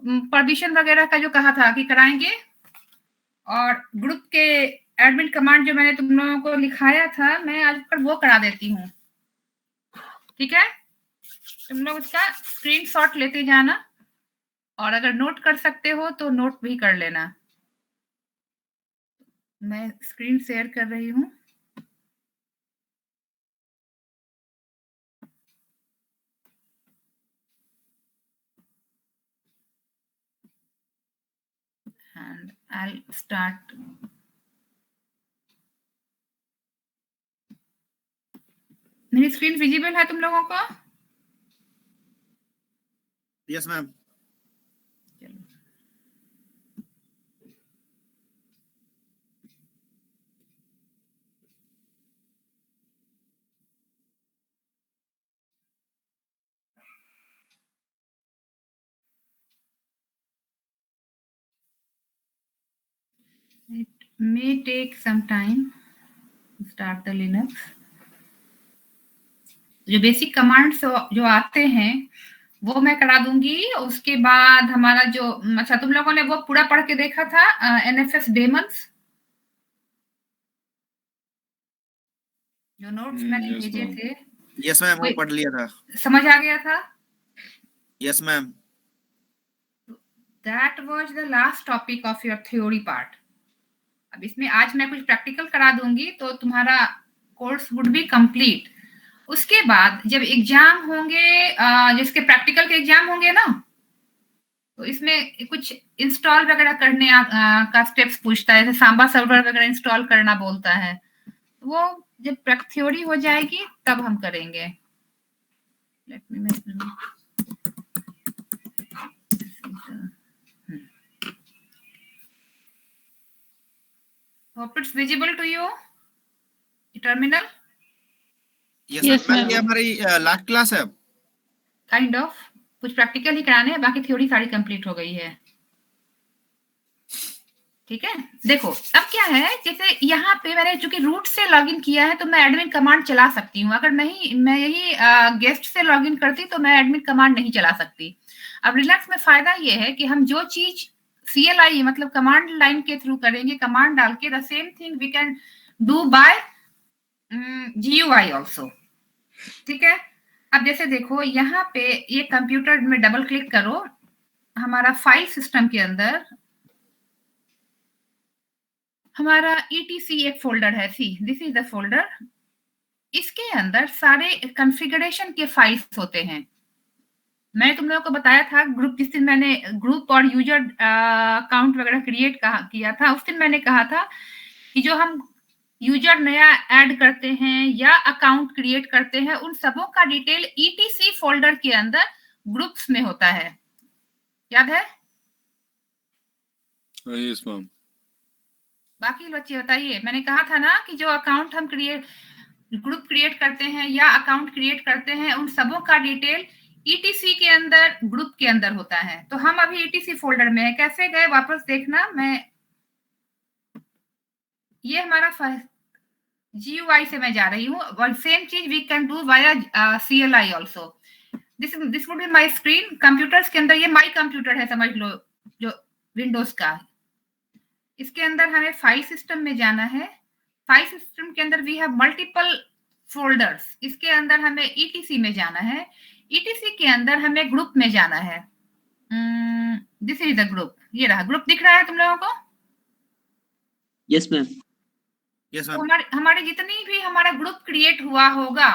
Permission वगैरह का जो कहा था कि कराएंगे, और ग्रुप के एडमिन कमांड जो मैंने तुम लोगों को लिखाया था, मैं आज पर वो करा देती हूँ। ठीक है, तुम लोग उसका स्क्रीनशॉट लेते जाना, और अगर नोट कर सकते हो तो नोट भी कर लेना। मैं स्क्रीन शेयर कर रही हूँ। and I'll start. मेरी स्क्रीन विजिबल है तुम लोगों को? Yes ma'am. It may take some time to start the Linux. जो बेसिक कमांड्स जो आते हैं वो मैं करा दूंगी। उसके बाद हमारा जो, अच्छा तुम लोगों ने वो पूरा पढ़ के देखा था एनएफएस डेमन्स, जो नोट्स मैंने भेजे थे? यस मैम, वो पढ़ लिया था। समझ आ गया था? Yes ma'am. That was the last topic of your theory part. अब इसमें आज मैं कुछ प्रैक्टिकल करा दूंगी तो तुम्हारा कोर्स वुड बी कंप्लीट। उसके बाद जब एग्जाम होंगे, जिसके प्रैक्टिकल के एग्जाम होंगे ना, तो इसमें कुछ इंस्टॉल वगैरह करने का स्टेप्स पूछता है, जैसे सांबा सर्वर वगैरह इंस्टॉल करना बोलता है। वो जब थ्योरी हो जाएगी तब हम करेंगे। Let me hope it's visible to you terminal. Yes ma'am, ये हमारी लास्ट क्लास है। काइंड ऑफ कुछ प्रैक्टिकल ही कराने हैं, बाकी थ्योरी सारी कंप्लीट हो गई है। ठीक है, देखो अब क्या है, जैसे यहाँ पे मैंने चूंकि रूट से लॉगिन किया है तो मैं एडमिन कमांड चला सकती हूँ। अगर नहीं, मैं यही गेस्ट से लॉगिन करती तो मैं एडमिन कमांड नहीं चला सकती। अब रिलैक्स में फायदा ये है कि हम जो चीज CLI मतलब कमांड लाइन के थ्रू करेंगे, कमांड डाल के, the same thing we can do by GUI also. ठीक है, अब जैसे देखो यहाँ पे ये कंप्यूटर में डबल क्लिक करो, हमारा फाइल सिस्टम के अंदर हमारा ETC एक फोल्डर है, see this is the folder. इसके अंदर सारे कॉन्फ़िगरेशन के फाइल्स होते हैं। मैं तुम लोगों को बताया था ग्रुप, जिस दिन मैंने ग्रुप और यूजर अकाउंट वगैरह क्रिएट किया था, उस दिन मैंने कहा था कि जो हम यूजर नया ऐड करते हैं या अकाउंट क्रिएट करते हैं, उन सबों का डिटेल ETC फोल्डर के अंदर ग्रुप्स में होता है। याद है? Yes ma'am. बाकी बच्चे बताइए, मैंने कहा था ना कि जो अकाउंट हम ग्रुप क्रिएट करते हैं या अकाउंट क्रिएट करते हैं, उन सबों का डिटेल ETC के अंदर, ग्रुप के अंदर होता है। तो हम अभी ETC फोल्डर में है। कैसे गए वापस देखना, मैं ये हमारा GUI से मैं जा रही हूँ, और सेम चीज we can do via CLI also. This would be my screen. Computers के अंदर ये माय कंप्यूटर है समझ लो, जो विंडोज का। इसके अंदर हमें फाइल सिस्टम में जाना है। फाइल सिस्टम के अंदर वी हैव मल्टीपल फोल्डर्स। इसके अंदर हमें ETC में जाना है। ETC के अंदर हमें ग्रुप में जाना है। This is the group. ये रहा ग्रुप, दिख रहा है तुम लोगों को? Yes ma'am. यस तो मैम। हमारे जितनी भी हमारा ग्रुप क्रिएट हुआ होगा,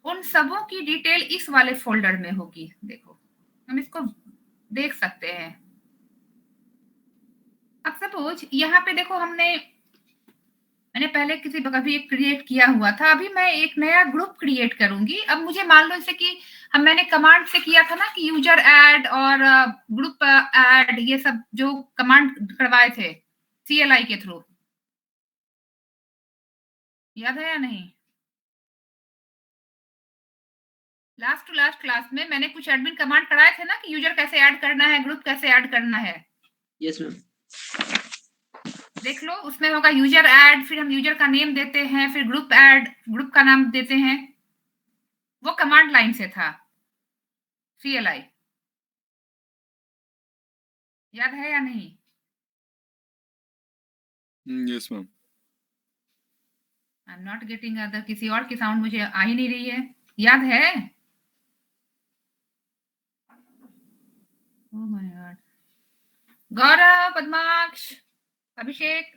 उन सबों की डिटेल इस वाले फोल्डर में होगी। देखो हम इसको देख सकते हैं। अब सपोज यहाँ पे देखो, मैंने पहले किसी कभी एक क्रिएट किया हुआ था, अभी मैं एक नया ग्रुप क्रिएट करूंगी। अब मुझे मान लो जैसे कि मैंने कमांड से किया था ना कि यूजर ऐड और ग्रुप ऐड, ये सब जो कमांड करवाए थे CLI के थ्रू, याद है या नहीं? लास्ट टू लास्ट क्लास में मैंने कुछ एडमिन कमांड कराए थे ना कि यूजर कैसे ऐड करना है, ग्रुप कैसे ऐड करना है। Yes ma'am. देख लो, उसमें होगा यूजर ऐड, फिर हम यूजर का नेम देते हैं, फिर ग्रुप ऐड, ग्रुप का नाम देते हैं। वो कमांड लाइन से था CLI। याद है या नहीं? Yes ma'am. I am not getting other, किसी और की साउंड मुझे आ ही नहीं रही है। याद है? Oh my God. गौरव, पद्माक्ष, अभिषेक,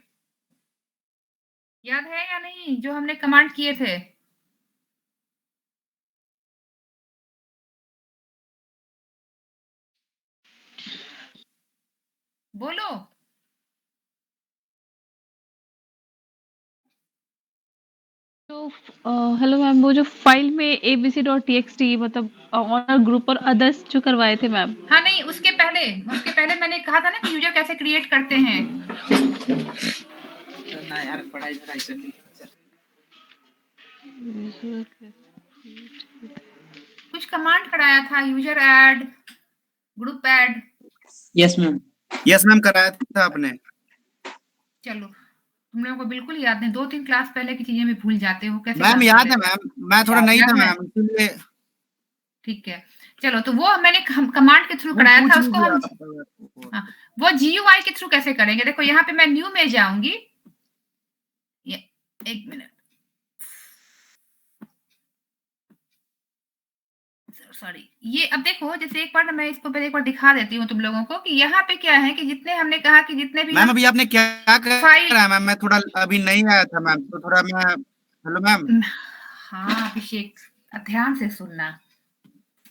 याद है या नहीं जो हमने कमांड किए थे? बोलो। तो हेलो मैम, वो जो फाइल में abc.txt मतलब ऑनर ग्रुप और अदर्स जो करवाए थे मैम। हाँ नहीं, उसके पहले मैंने कहा था ना कि यूजर कैसे क्रिएट करते हैं। ना यार, पढ़ाई चल रही है। कुछ कमांड कराया था, user add, group add. Yes ma'am. Yes ma'am, कराया था आपने। चलो, तुम लोगों को बिल्कुल याद नहीं, 2-3 क्लास पहले की चीजें भी भूल जाते हो, कैसे मैम काम याद कर है रहे हो? मैम, मैं थोड़ा नई था याद है? मैम, इसीलिए ठीक है। चलो, तो वो मैंने कमांड के थ्रू कराया था, उसको हम हाँ, वो GUI के थ्रू कैसे करेंगे? देखो यहाँ पे मैं न्यू में जाऊंगी। ये 1 मिनट, सॉरी। ये अब देखो, जैसे एक बार मैं इसको पहले एक बार दिखा देती हूँ तुम लोगों को कि यहाँ पे क्या है कि जितने हमने कहा कि जितने भी मैम अभी आपने क्या फाइल करा है मैम? मैं थोड़ा अभी नहीं आया था मैम, तो थोड़ा मैं, हेलो मैम। हाँ अभिषेक, ध्यान से सुनना।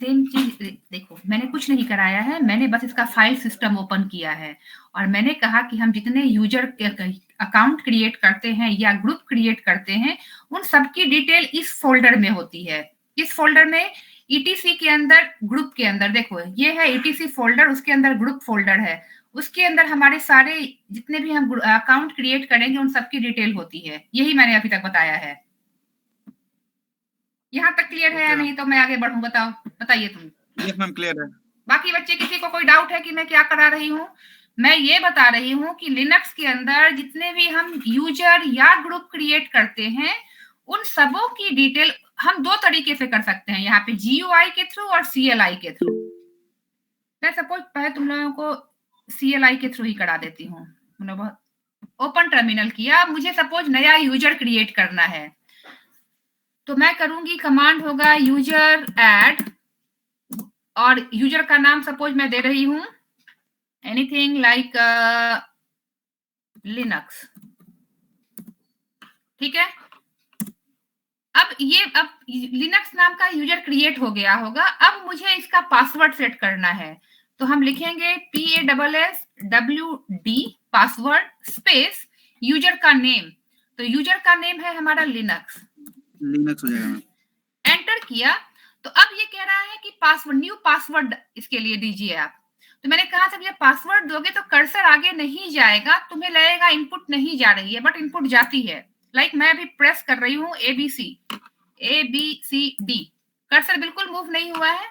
सेम चीज देखो, मैंने कुछ नहीं कराया है, मैंने बस इसका फाइल सिस्टम ओपन किया है और मैंने कहा कि हम जितने यूजर अकाउंट क्रिएट करते हैं या ग्रुप क्रिएट करते हैं, उन सबकी डिटेल इस फोल्डर में होती है। इस फोल्डर में ईटीसी के अंदर, ग्रुप के अंदर, देखो ये है ईटीसी फोल्डर, उसके अंदर ग्रुप फोल्डर है, उसके अंदर हमारे सारे जितने भी हम अकाउंट क्रिएट करेंगे उन सबकी डिटेल होती है। यही मैंने अभी तक बताया है। यहाँ तक क्लियर है या नहीं? तो मैं आगे बढ़ूं, बताओ, बताइए तुम। यस मैम, क्लियर है। बाकी बच्चे, किसी को कोई डाउट है कि मैं क्या करा रही हूँ? मैं ये बता रही हूँ कि लिनक्स के अंदर जितने भी हम यूजर या ग्रुप क्रिएट करते हैं, उन सबों की डिटेल हम 2 तरीके से कर सकते हैं, यहाँ पे GUI के थ्रू और CLI के थ्रू। मैं सपोज पहले तुम लोगों को CLI के थ्रू ही करा देती हूँ। ओपन टर्मिनल किया, मुझे सपोज नया यूजर क्रिएट करना है, तो मैं करूंगी, कमांड होगा यूजर ऐड और यूजर का नाम सपोज मैं दे रही हूं एनीथिंग लाइक लिनक्स। ठीक है। अब लिनक्स नाम का यूजर क्रिएट हो गया होगा। अब मुझे इसका पासवर्ड सेट करना है, तो हम लिखेंगे PASSWD पासवर्ड स्पेस यूजर का नेम। तो यूजर का नेम है हमारा लिनक्स लिनक्स हो जाएगा। एंटर किया, तो अब ये कह रहा है कि पासवर्ड, न्यू पासवर्ड इसके लिए दीजिए आप। तो मैंने कहा था, ये पासवर्ड दोगे तो कर्सर आगे नहीं जाएगा, तुम्हें लगेगा इनपुट नहीं जा रही है, बट इनपुट जाती है। लाइक मैं अभी प्रेस कर रही हूँ ABCD, कर्सर बिल्कुल मूव नहीं हुआ है।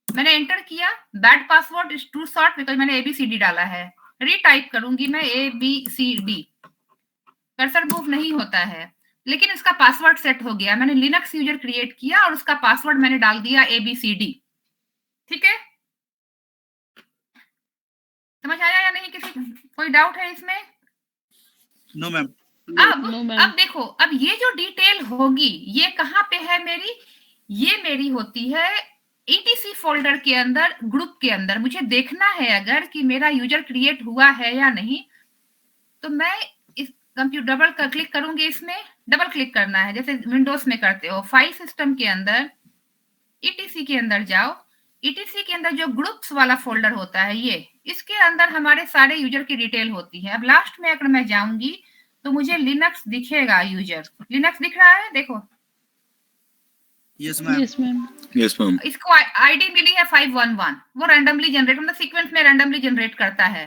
मैंने एंटर किया, bad password is too short because मैंने ABCD डाला है। रीटाइप करूंगी मैं ABCD, कर्सर मूव नहीं होता है, लेकिन इसका पासवर्ड सेट हो गया। मैंने लिनक्स यूजर क्रिएट किया और उसका पासवर्ड मैंने डाल दिया ABCD। ठीक है, समझ आया या नहीं? किसी कोई डाउट है इसमें? No ma'am. अब देखो, अब ये जो डिटेल होगी ये कहाँ पे है मेरी? ये मेरी होती है ETC फोल्डर के अंदर, ग्रुप के अंदर। मुझे देखना है अगर कि मेरा यूजर क्रिएट हुआ है या नहीं, तो मैं इस कंप्यूटर डबल क्लिक करूंगी, इसमें डबल क्लिक करना है जैसे विंडोज में करते हो। फाइल सिस्टम के अंदर ETC के अंदर जाओ, ETC के अंदर जो ग्रुप्स वाला फोल्डर होता है, ये इसके अंदर हमारे सारे यूजर की डिटेल होती है। अब लास्ट में अगर मैं जाऊंगी तो मुझे लिनक्स दिखेगा, यूजर लिनक्स दिख रहा है, देखो। Yes ma'am. Yes ma'am. Yes ma'am. इसको आईडी मिली है 511, वो रैंडमली जनरेट, मतलब सीक्वेंस में रैंडमली जनरेट करता है।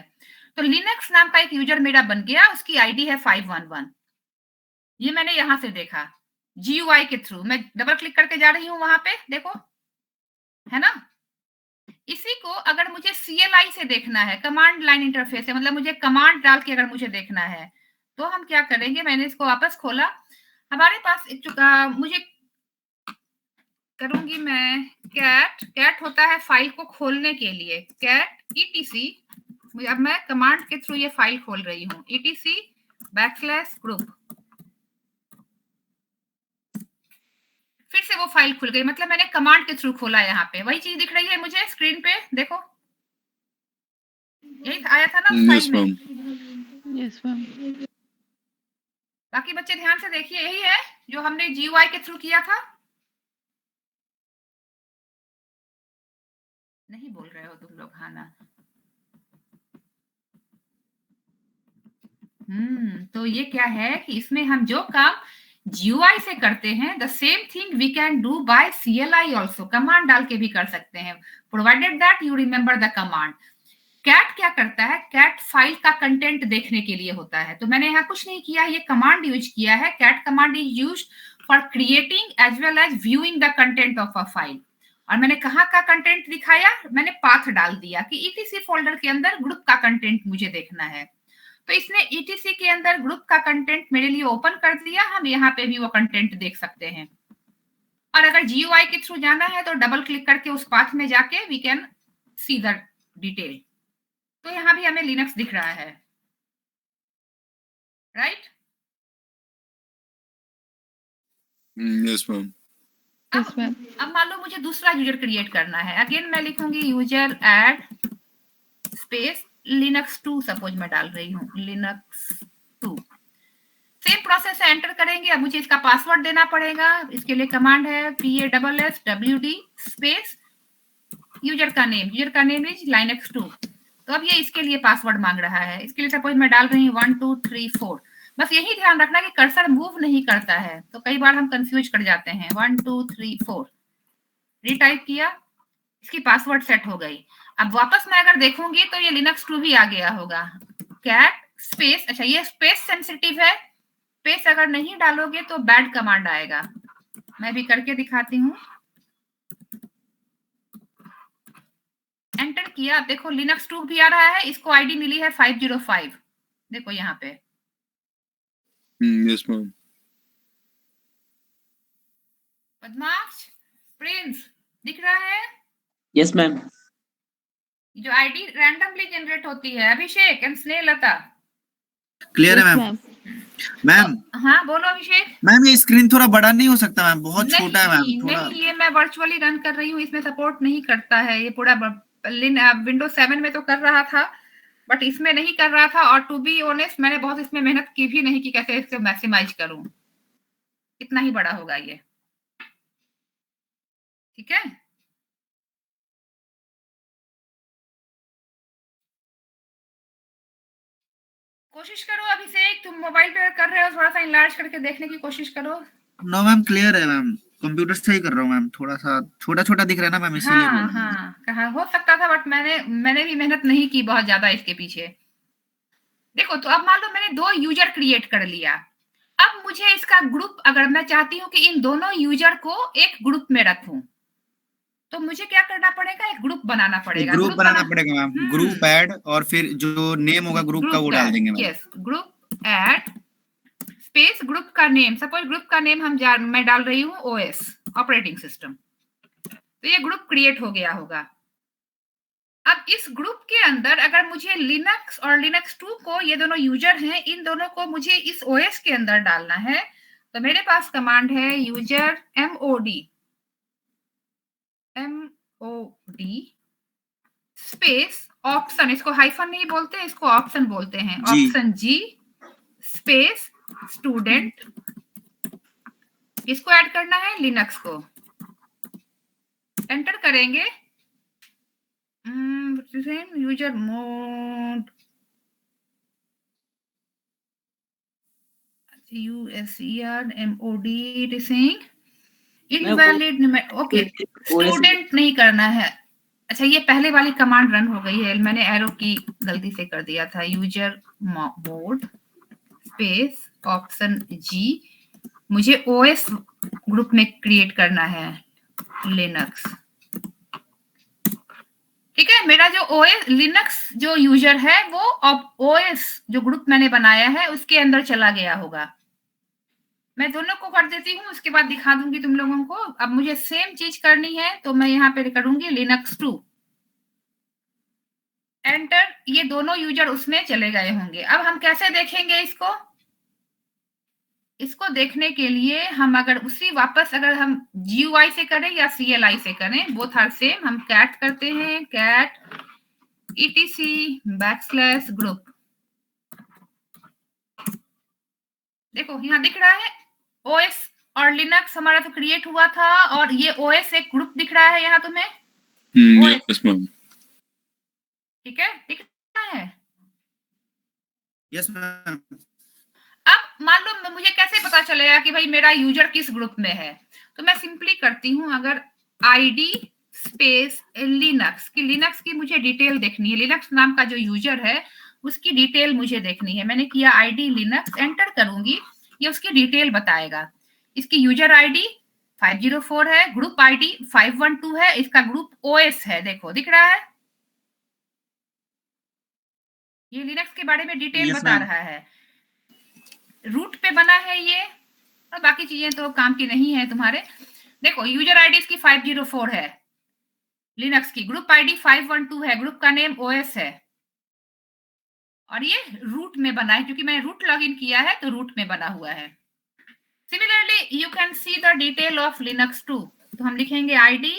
तो लिनक्स नाम का एक यूजर मेरा बन गया, उसकी आईडी है 511। ये मैंने यहां से देखा GUI के थ्रू। मैं डबल क्लिक करके जा रही हूँ वहां पे, देखो है ना। इसी को अगर मुझे CLI से देखना है, कमांड लाइन इंटरफेस है, मतलब मुझे कमांड डाल के अगर मुझे देखना है, तो हम क्या करेंगे, मैंने इसको वापस खोला, हमारे पास मुझे करूंगी मैं कैट होता है फाइल को खोलने के लिए, कैट ETC, अब मैं कमांड के थ्रू ये फाइल खोल रही हूँ, etc/group। फिर से वो फाइल खुल गई, मतलब मैंने कमांड के थ्रू खोला। यहाँ पे वही चीज दिख रही है मुझे स्क्रीन पे, देखो यही आया था ना उस फाइल में। Yes ma'am. बाकी बच्चे ध्यान से देखिए, यही है जो हमने GUI के थ्रू किया था। नहीं बोल रहे हो तुम लोग, हाँ ना? तो ये क्या है कि इसमें हम जो काम GUI से करते हैं, the same thing we can do by CLI also. Command डाल के भी कर सकते हैं, provided that you remember the command. Cat क्या करता है? कैट फाइल का कंटेंट देखने के लिए होता है। तो मैंने यहाँ कुछ नहीं किया, ये कमांड यूज किया है। Cat command is used for creating as well as viewing the content of a file. और मैंने कहाँ का कंटेंट दिखाया? मैंने पाथ डाल दिया कि ETC फोल्डर के अंदर ग्रुप का कंटेंट मुझे देखना है। तो इसने ETC के अंदर ग्रुप का कंटेंट मेरे लिए ओपन कर दिया। हम यहाँ पे भी वो कंटेंट देख सकते हैं। और अगर GUI के थ्रू जाना है तो डबल क्लिक करके उस पाथ में जाके we can see the detail. तो यहाँ भी हमें लिनक्स दिख रहा है, right? Yes ma'am. Yes ma'am. अब मान लो मुझे दूसरा यूजर क्रिएट करना है। अगेन मैं लिखूंगी user add space linux2, suppose मैं डाल रही हूँ linux2। सेम प्रोसेस है, एंटर करेंगे। अब मुझे इसका पासवर्ड देना पड़ेगा। इसके लिए कमांड है PASSWD स्पेस यूजर का नेम। यूजर का नेम इज linux2। तो अब ये इसके लिए पासवर्ड मांग रहा है। इसके लिए सपोज मैं डाल रही हूँ 1 2 3 4। बस यही ध्यान रखना कि कर्सर मूव नहीं करता है, तो कई बार हम कंफ्यूज कर जाते हैं। 1 2 3 4 रीटाइप किया, इसकी पासवर्ड सेट हो गई। अब वापस मैं अगर देखूंगी तो ये linux2 भी आ गया होगा। कैट स्पेस, अच्छा ये स्पेस सेंसिटिव है, स्पेस अगर नहीं डालोगे तो बैड कमांड आएगा। मैं भी करके दिखाती हूँ। एंटर किया, देखो linux2 भी आ रहा है। इसको आईडी मिली है 505। देखो यहाँ पे। Yes ma'am. बदमाश प्रिंस दिख रहा है? Yes ma'am. जो आईडी रैंडमली जनरेट होती है। अभिषेक एंड स्नेहलता क्लियर है मैम? मैम हाँ बोलो अभिषेक। मैम ये स्क्रीन थोड़ा बड़ा नहीं हो सकता मैम? बहुत छोटा है मैम नहीं थोड़ा। नहीं, ये मैं वर्चुअली रन कर रही हूँ, इसमें सपोर्ट नहीं करता है। ये पूरा विंडोज 7 में तो कर रहा था, बट इसमें नहीं कर रहा था। और टू बी ऑनेस्ट मैंने बहुत इसमें मेहनत की भी नहीं कि कैसे इसको मैक्सिमाइज करूं। इतना ही बड़ा होगा ये, ठीक है? कोशिश करो अभिषेक, तुम मोबाइल पे कर रहे हो, थोड़ा सा इनलार्ज करके देखने की कोशिश करो। नो मैम क्लियर है मैम, कंप्यूटर से ही कर रहा हूँ मैम। थोड़ा सा छोटा छोटा दिख रहा है ना मैम, इसीलिए बोल रहा हूँ। हाँ कहा हो सकता था, बट मैंने भी मेहनत नहीं की बहुत ज्यादा इसके पीछे। देखो तो अब मान लो मैंने 2 यूजर क्रिएट कर लिया। अब मुझे इसका ग्रुप, अगर मैं चाहती हूँ कि इन दोनों यूजर को एक ग्रुप में रखूं, तो मुझे क्या करना पड़ेगा? एक ग्रुप बनाना पड़ेगा। ग्रुप बनाना पड़ेगा मैम। ग्रुप ऐड और फिर जो नेम होगा ग्रुप का वो डाल देंगे ma'am. Yes, group add space group का नेम। सपोज ग्रुप का नेम मैं डाल रही हूँ OS ऑपरेटिंग सिस्टम। तो ये ग्रुप क्रिएट हो गया होगा। अब इस ग्रुप के अंदर अगर मुझे लिनक्स और linux2 को, ये दोनों यूजर हैं, इन दोनों को मुझे इस OS के अंदर डालना है, तो मेरे पास कमांड है यूजर MOD स्पेस ऑप्शन। इसको हाइफन नहीं बोलते, इसको ऑप्शन बोलते हैं। Option G space student. इसको ऐड करना है लिनक्स को। एंटर करेंगे। User mode USER MOD it is saying invalid। Okay, student नहीं करना है। अच्छा ये पहले वाली कमांड रन हो गई है, मैंने एरो की गलती से कर दिया था। User mode space option G, मुझे OS ग्रुप में क्रिएट करना है लिनक्स। ठीक है, मेरा जो OS लिनक्स जो यूजर है वो OS जो ग्रुप मैंने बनाया है उसके अंदर चला गया होगा। मैं दोनों को कर देती हूँ, उसके बाद दिखा दूंगी तुम लोगों को। अब मुझे सेम चीज करनी है तो मैं यहाँ पे करूंगी linux2। एंटर, ये दोनों यूजर उसमें चले गए होंगे। अब हम कैसे देखेंगे इसको? इसको देखने के लिए हम अगर उसी वापस अगर हम GUI से करें या CLI से करें, बोथ आर सेम, हम कैट करते हैं, कैट etc/group। देखो यहाँ दिख रहा है OS और लिनक्स हमारा तो क्रिएट हुआ था, और ये OS एक ग्रुप दिख रहा है यहाँ तुम्हें। Yes, ma'am. ठीक है, दिख रहा है। Yes ma'am. अब मान लो मुझे कैसे पता चलेगा कि भाई मेरा यूजर किस ग्रुप में है? तो मैं सिंपली करती हूँ, अगर ID स्पेस लिनक्स की मुझे डिटेल देखनी है, लिनक्स नाम का जो यूजर है उसकी डिटेल मुझे देखनी है। मैंने किया ID लिनक्स, एंटर करूंगी, ये उसकी डिटेल बताएगा। इसकी यूजर ID 504 है, ग्रुप ID 512 है, इसका ग्रुप OS है। देखो दिख रहा है, ये लिनक्स के बारे में डिटेल बता रहा है। रूट पे बना है ये, और बाकी चीजें तो काम की नहीं है तुम्हारे। देखो यूजर आईडी इसकी 504 है, लिनक्स की ग्रुप आईडी 512 है, ग्रुप का नेम OS है, और ये रूट में बना है, क्योंकि मैंने रूट लॉगिन किया है तो रूट में बना हुआ है। Similarly you can see the detail of Linux 2। तो हम लिखेंगे आईडी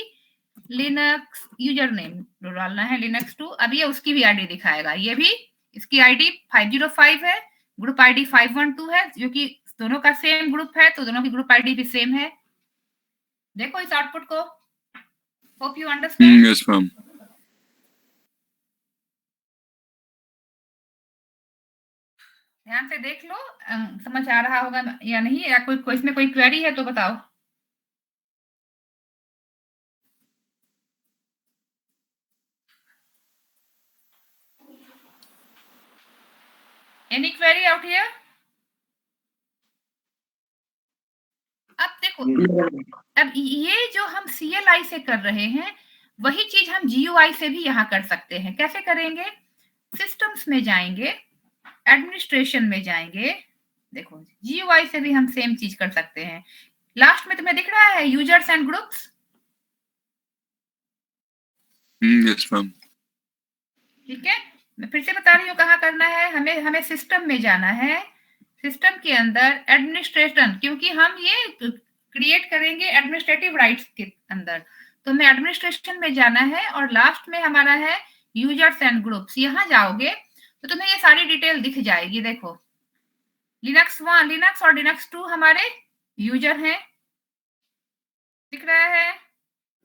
लिनक्स, यूजर नेम डालना है लिनक्स 2। अब ये उसकी भी आईडी दिखाएगा, ये भी इसकी आईडी 505 है, ग्रुप आईडी 512 है, जो कि दोनों का सेम ग्रुप है तो दोनों की ग्रुप आईडी भी सेम है। देखो इस आउटपुट को, hope you understand. Yes, ma'am. ध्यान से देख लो, समझ आ रहा होगा या नहीं, या कोई इसमें कोई क्वेरी है तो बताओ। Any query out here? अब देखो, अब ये जो हम CLI से कर रहे हैं वही चीज हम GUI से भी यहाँ कर सकते हैं। कैसे करेंगे? सिस्टम्स में जाएंगे, एडमिनिस्ट्रेशन में जाएंगे, देखो GUI से भी हम सेम चीज कर सकते हैं। लास्ट में तुम्हें दिख रहा है users and groups. Yes, ma'am. ठीक है, मैं फिर से बता रही हूँ कहाँ करना है। हमें सिस्टम में जाना है, सिस्टम के अंदर एडमिनिस्ट्रेशन, क्योंकि हम ये क्रिएट करेंगे एडमिनिस्ट्रेटिव राइट्स के अंदर, तो हमें एडमिनिस्ट्रेशन में जाना है, और लास्ट में हमारा है यूजर्स एंड ग्रुप्स। यहाँ जाओगे तो तुम्हें ये सारी डिटेल दिख जाएगी। देखो लिनक्स और लिनक्स 2 हमारे यूजर हैं, दिख रहा है।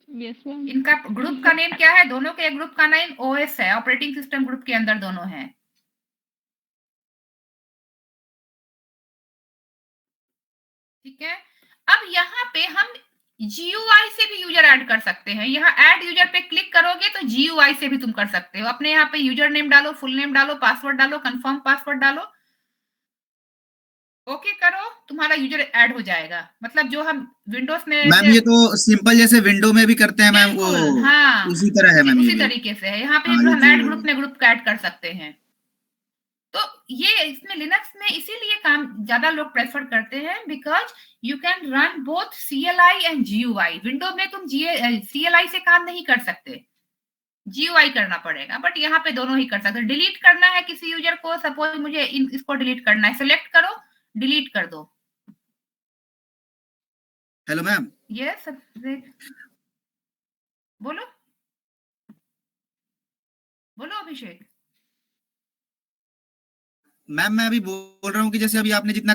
Yes ma'am. इनका ग्रुप का नेम क्या है? दोनों के ग्रुप का नेम OS है, ऑपरेटिंग सिस्टम ग्रुप के अंदर दोनों हैं। ठीक है, अब यहाँ पे हम GUI से भी यूजर ऐड कर सकते हैं। यहाँ ऐड यूजर पे क्लिक करोगे तो GUI से भी तुम कर सकते हो। अपने यहाँ पे यूजर नेम डालो, फुल नेम डालो, पासवर्ड डालो, कंफर्म पासवर्ड डालो, ओके करो, तुम्हारा यूजर ऐड हो जाएगा। मतलब जो हम विंडोज में मैम ये तो सिंपल जैसे विंडो में भी करते हैं मैम, वो हाँ उसी तरह है मैम। उसी तरीके से है। यहाँ पे हाँ, हम ऐड ग्रुप में ग्रुप का ऐड कर सकते हैं। तो ये इसमें लिनक्स में इसीलिए काम ज्यादा लोग प्रेफर करते हैं, because you can run both CLI and GUI। Window में तुम CLI से काम नहीं कर सकते, GUI करना पड़ेगा, बट यहाँ पे दोनों ही कर सकते हो। डिलीट करना है किसी यूजर को, सपोज मुझे इसको डिलीट करना है, सिलेक्ट करो, डिलीट कर दो। Hello ma'am. यस बोलो बोलो अभिषेक। मैम मैं अभी बोल रहा हूँ कि जैसे अभी आपने जितना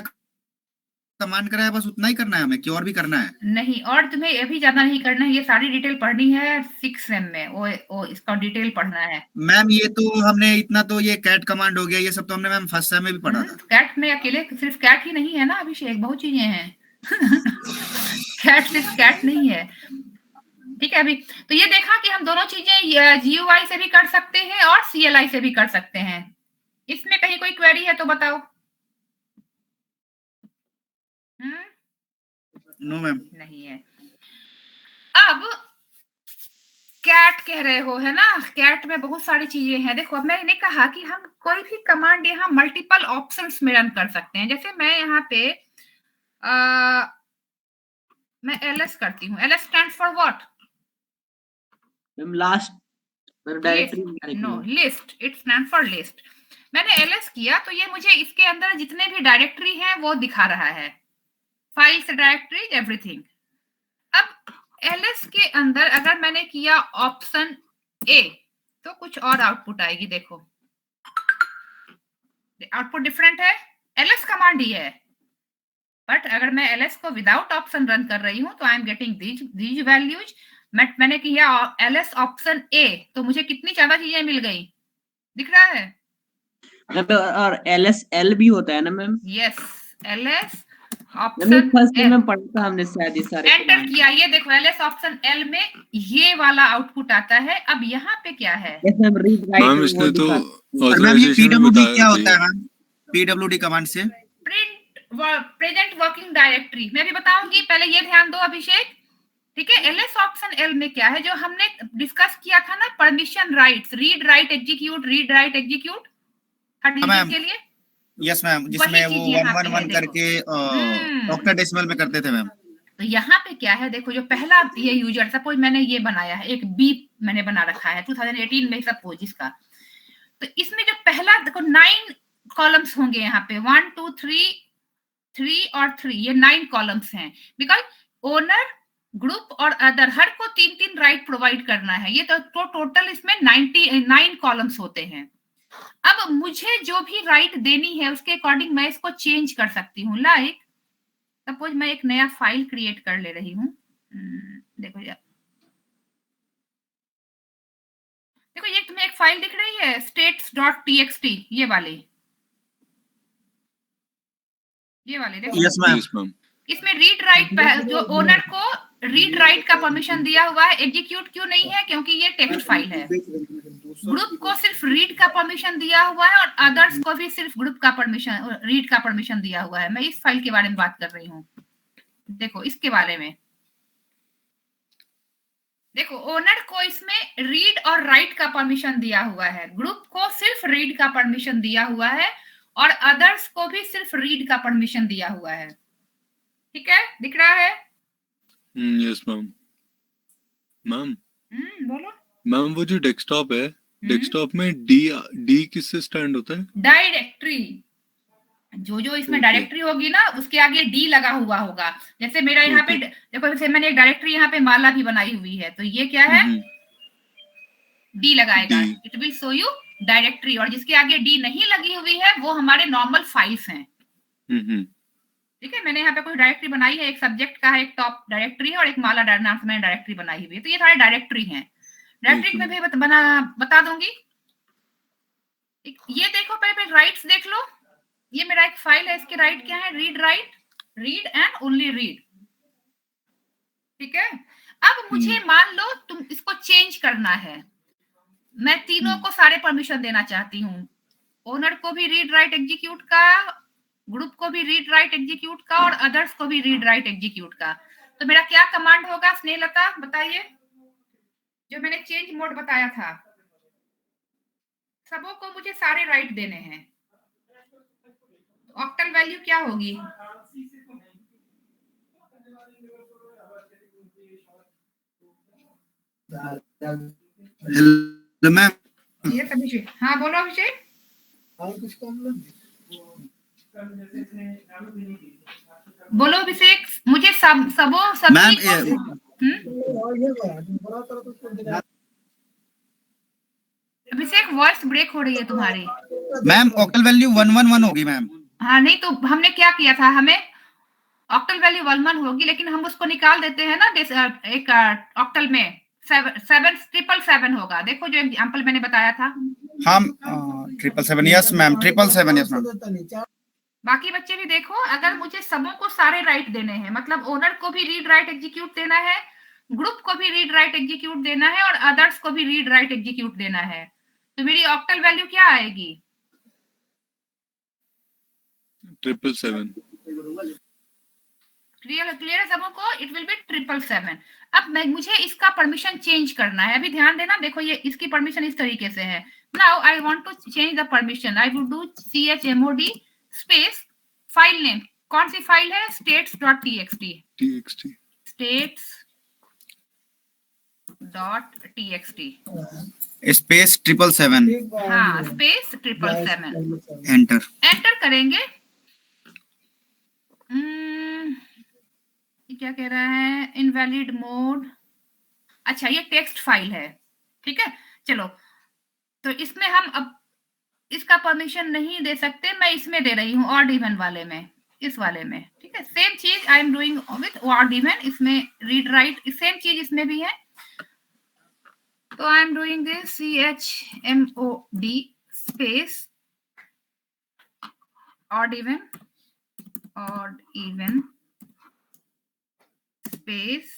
कमांड कराया बस उतना ही करना है हमें, कि और भी करना है? नहीं, और तुम्हें अभी ज्यादा नहीं करना है, ये सारी डिटेल पढ़नी है 6M में, वो इसका डिटेल पढ़ना है। मैम ये तो हमने इतना तो, ये कैट कमांड हो गया, ये सब तो हमने मैम फर्स्ट सेम में भी पढ़ा था। कैट में अकेले सिर्फ कैट ही नहीं है ना अभिषेक, बहुत चीजें हैं। कैट सिर्फ कैट नहीं है। ठीक है, अभी तो ये देखा कि हम दोनों चीजें GUI से भी कर सकते हैं और CLI से भी कर सकते हैं। इसमें कहीं कोई क्वेरी है तो बताओ। No ma'am. नहीं है। अब कैट कह रहे हो, है ना? कैट में बहुत सारी चीजें हैं। देखो मैंने कहा कि हम कोई भी कमांड यहाँ मल्टीपल ऑप्शंस में रन कर सकते हैं। जैसे मैं यहाँ पे मैं LS करती हूँ। LS stand for what? Ma'am last मतलब directory no list, it's stand for list. मैंने ls किया तो ये मुझे इसके अंदर जितने भी डायरेक्टरी हैं वो दिखा रहा है, फाइल्स, डायरेक्टरी, एवरीथिंग। अब ls के अंदर अगर मैंने किया ऑप्शन ए तो कुछ और आउटपुट आएगी। देखो आउटपुट डिफरेंट है, ls कमांड ही है, बट अगर मैं ls को विदाउट ऑप्शन रन कर रही हूं तो I am getting these values. मैंने किया ls ऑप्शन ए तो मुझे कितनी ज्यादा चीजें मिल गई, दिख रहा है? और LSL भी होता है ना ma'am? Yes, ls ma'am option first में पढ़ा था हमने शायद ये सारे एंटर किया, ये देखो ls ऑप्शन एल में ये वाला आउटपुट आता है। अब यहाँ पे क्या है? Yes ma'am, read write ma'am इसने तो और मैम ये ऑथराइजेशन में PWD क्या बताया होता है था। मैम? PWD कमांड से प्रेजेंट वर्किंग डायरेक्टरी मैं भी बताऊंगी, पहले ये ध्यान दो अभिषेक, ठीक है? ls ऑप्शन एल में क्या है जो हमने डिस्कस किया था ना, permission rights, read write execute, read write execute हर डिवीजन के लिए। यस मैम, जिसमें वो 111 करके ऑक्टाडेसिमल में करते थे मैम। तो यहाँ पे क्या है, देखो जो पहला ये यूजर, सपोज मैंने ये बनाया है, एक बी मैंने बना रखा है 2018 में सपोज इसका, तो इसमें जो पहला देखो 9 कॉलम्स होंगे यहाँ पे, 1 2 3 और 3, ये 9 कॉलम्स हैं, बिकॉज ओनर, ग्रुप और अदर हर को 3-3 राइट प्रोवाइड करना है। ये तो टोटल इसमें 99 कॉलम्स होते हैं। अब मुझे जो भी राइट देनी है उसके अकॉर्डिंग मैं इसको चेंज कर सकती हूँ। लाइक सपोज मैं एक नया फाइल क्रिएट कर ले रही हूँ, देखो यार, देखो ये तुम्हें एक फाइल दिख रही है states.txt, ये वाली देखो। Yes ma'am. इसमें रीड राइट, जो ओनर को रीड राइट का परमिशन दिया हुआ है, एग्जीक्यूट क्यों नहीं है? क्योंकि ये टेक्स्ट फाइल है। ग्रुप को सिर्फ रीड का परमिशन दिया हुआ है और अदर्स को भी सिर्फ ग्रुप का परमिशन, रीड का परमिशन दिया हुआ है। मैं इस फाइल के बारे में बात कर रही हूँ। देखो इसके बारे में, देखो ओनर को इसमें रीड और राइट का परमिशन दिया हुआ है, ग्रुप को सिर्फ रीड का परमिशन दिया हुआ है और अदर्स को भी सिर्फ रीड का परमिशन दिया हुआ है। ठीक है, दिख रहा है? Yes ma'am. मैम बोलो। मैम वो जो डेस्कटॉप है, डेस्कटॉप में डी किससे स्टैंड होता है? डायरेक्टरी, जो इसमें डायरेक्टरी होगी ना उसके आगे डी लगा हुआ होगा। जैसे मेरा यहाँ पे देखो, जैसे मैंने एक डायरेक्टरी यहाँ पे माला भी बनाई हुई है, तो ये क्या है? डी लगाएगा, it will show you directory. और जिसके आगे डी नहीं लगी हुई है वो हमारे नॉर्मल फाइल्स हैं। ठीक है, मैंने यहाँ पे कोई डायरेक्टरी बनाई है, एक सब्जेक्ट का है, एक टॉप डायरेक्टरी है और एक माला नाम से मैंने डायरेक्टरी बनाई हुई है, तो ये सारे डायरेक्टरी हैं। डायरेक्टरी में भी बता दूंगी। ये देखो, पहले राइट्स देख लो, ये मेरा एक फाइल है, इसके राइट क्या है? Read write, read and only read. ठीक है, अब मुझे मान लो तुम इसको चेंज करना है, मैं तीनों को सारे परमिशन देना चाहती हूँ, ओनर को भी रीड राइट एग्जीक्यूट का, ग्रुप को भी रीड राइट एग्जीक्यूट का और अदर्स को भी रीड राइट एग्जीक्यूट का। तो मेरा क्या कमांड होगा स्नेहलता, बताइए? जो मैंने चेंज मोड बताया था, सबों को मुझे सारे राइट देने हैं, ऑक्टल वैल्यू क्या होगी? Hello ma'am. ये अभिषेक, हाँ बोलो अभिषेक। बोलो अभिषेक, मुझे अभिषेक वॉइस ब्रेक हो रही है तुम्हारी। मैम ऑक्टल वैल्यू 111 होगी मैम। हाँ नहीं, तो हमने क्या किया था, हमें ऑक्टल वैल्यू 11 होगी, लेकिन हम उसको निकाल देते हैं ना, एक ऑक्टल में 777 होगा। देखो जो एग्जांपल मैंने बताया था, हम 777, यस मैम, 777, यस मैम। बाकी बच्चे भी देखो, अगर मुझे सबों को सारे राइट देने हैं, मतलब ओनर को भी रीड राइट एग्जीक्यूट देना है, ग्रुप को भी रीड राइट एग्जीक्यूट देना है और अदर्स को भी रीड राइट एग्जीक्यूट देना है, तो मेरी ऑक्टल वैल्यू क्या आएगी? 777। क्लियर है सबों को? It will be 777। अब मुझे इसका परमिशन चेंज करना है, अभी ध्यान देना, देखो ये इसकी परमिशन इस तरीके से है। Now I want to change the permission, I would do chmod space file name, कौन सी फाइल है? states.txt, states.txt, स्पेस 777 हाँ, स्पेस 777 एंटर। एंटर करेंगे। ये क्या कह रहा है? Invalid mode. अच्छा, ये टेक्स्ट फाइल है, ठीक है। चलो, तो इसमें हम अब इसका परमिशन नहीं दे सकते, मैं इसमें दे रही हूँ ऑड इवन वाले में, इस वाले में, ठीक है। सेम चीज I am doing with odd even, इसमें रीड राइट सेम चीज इसमें भी है। तो I am doing this CHMOD space odd even space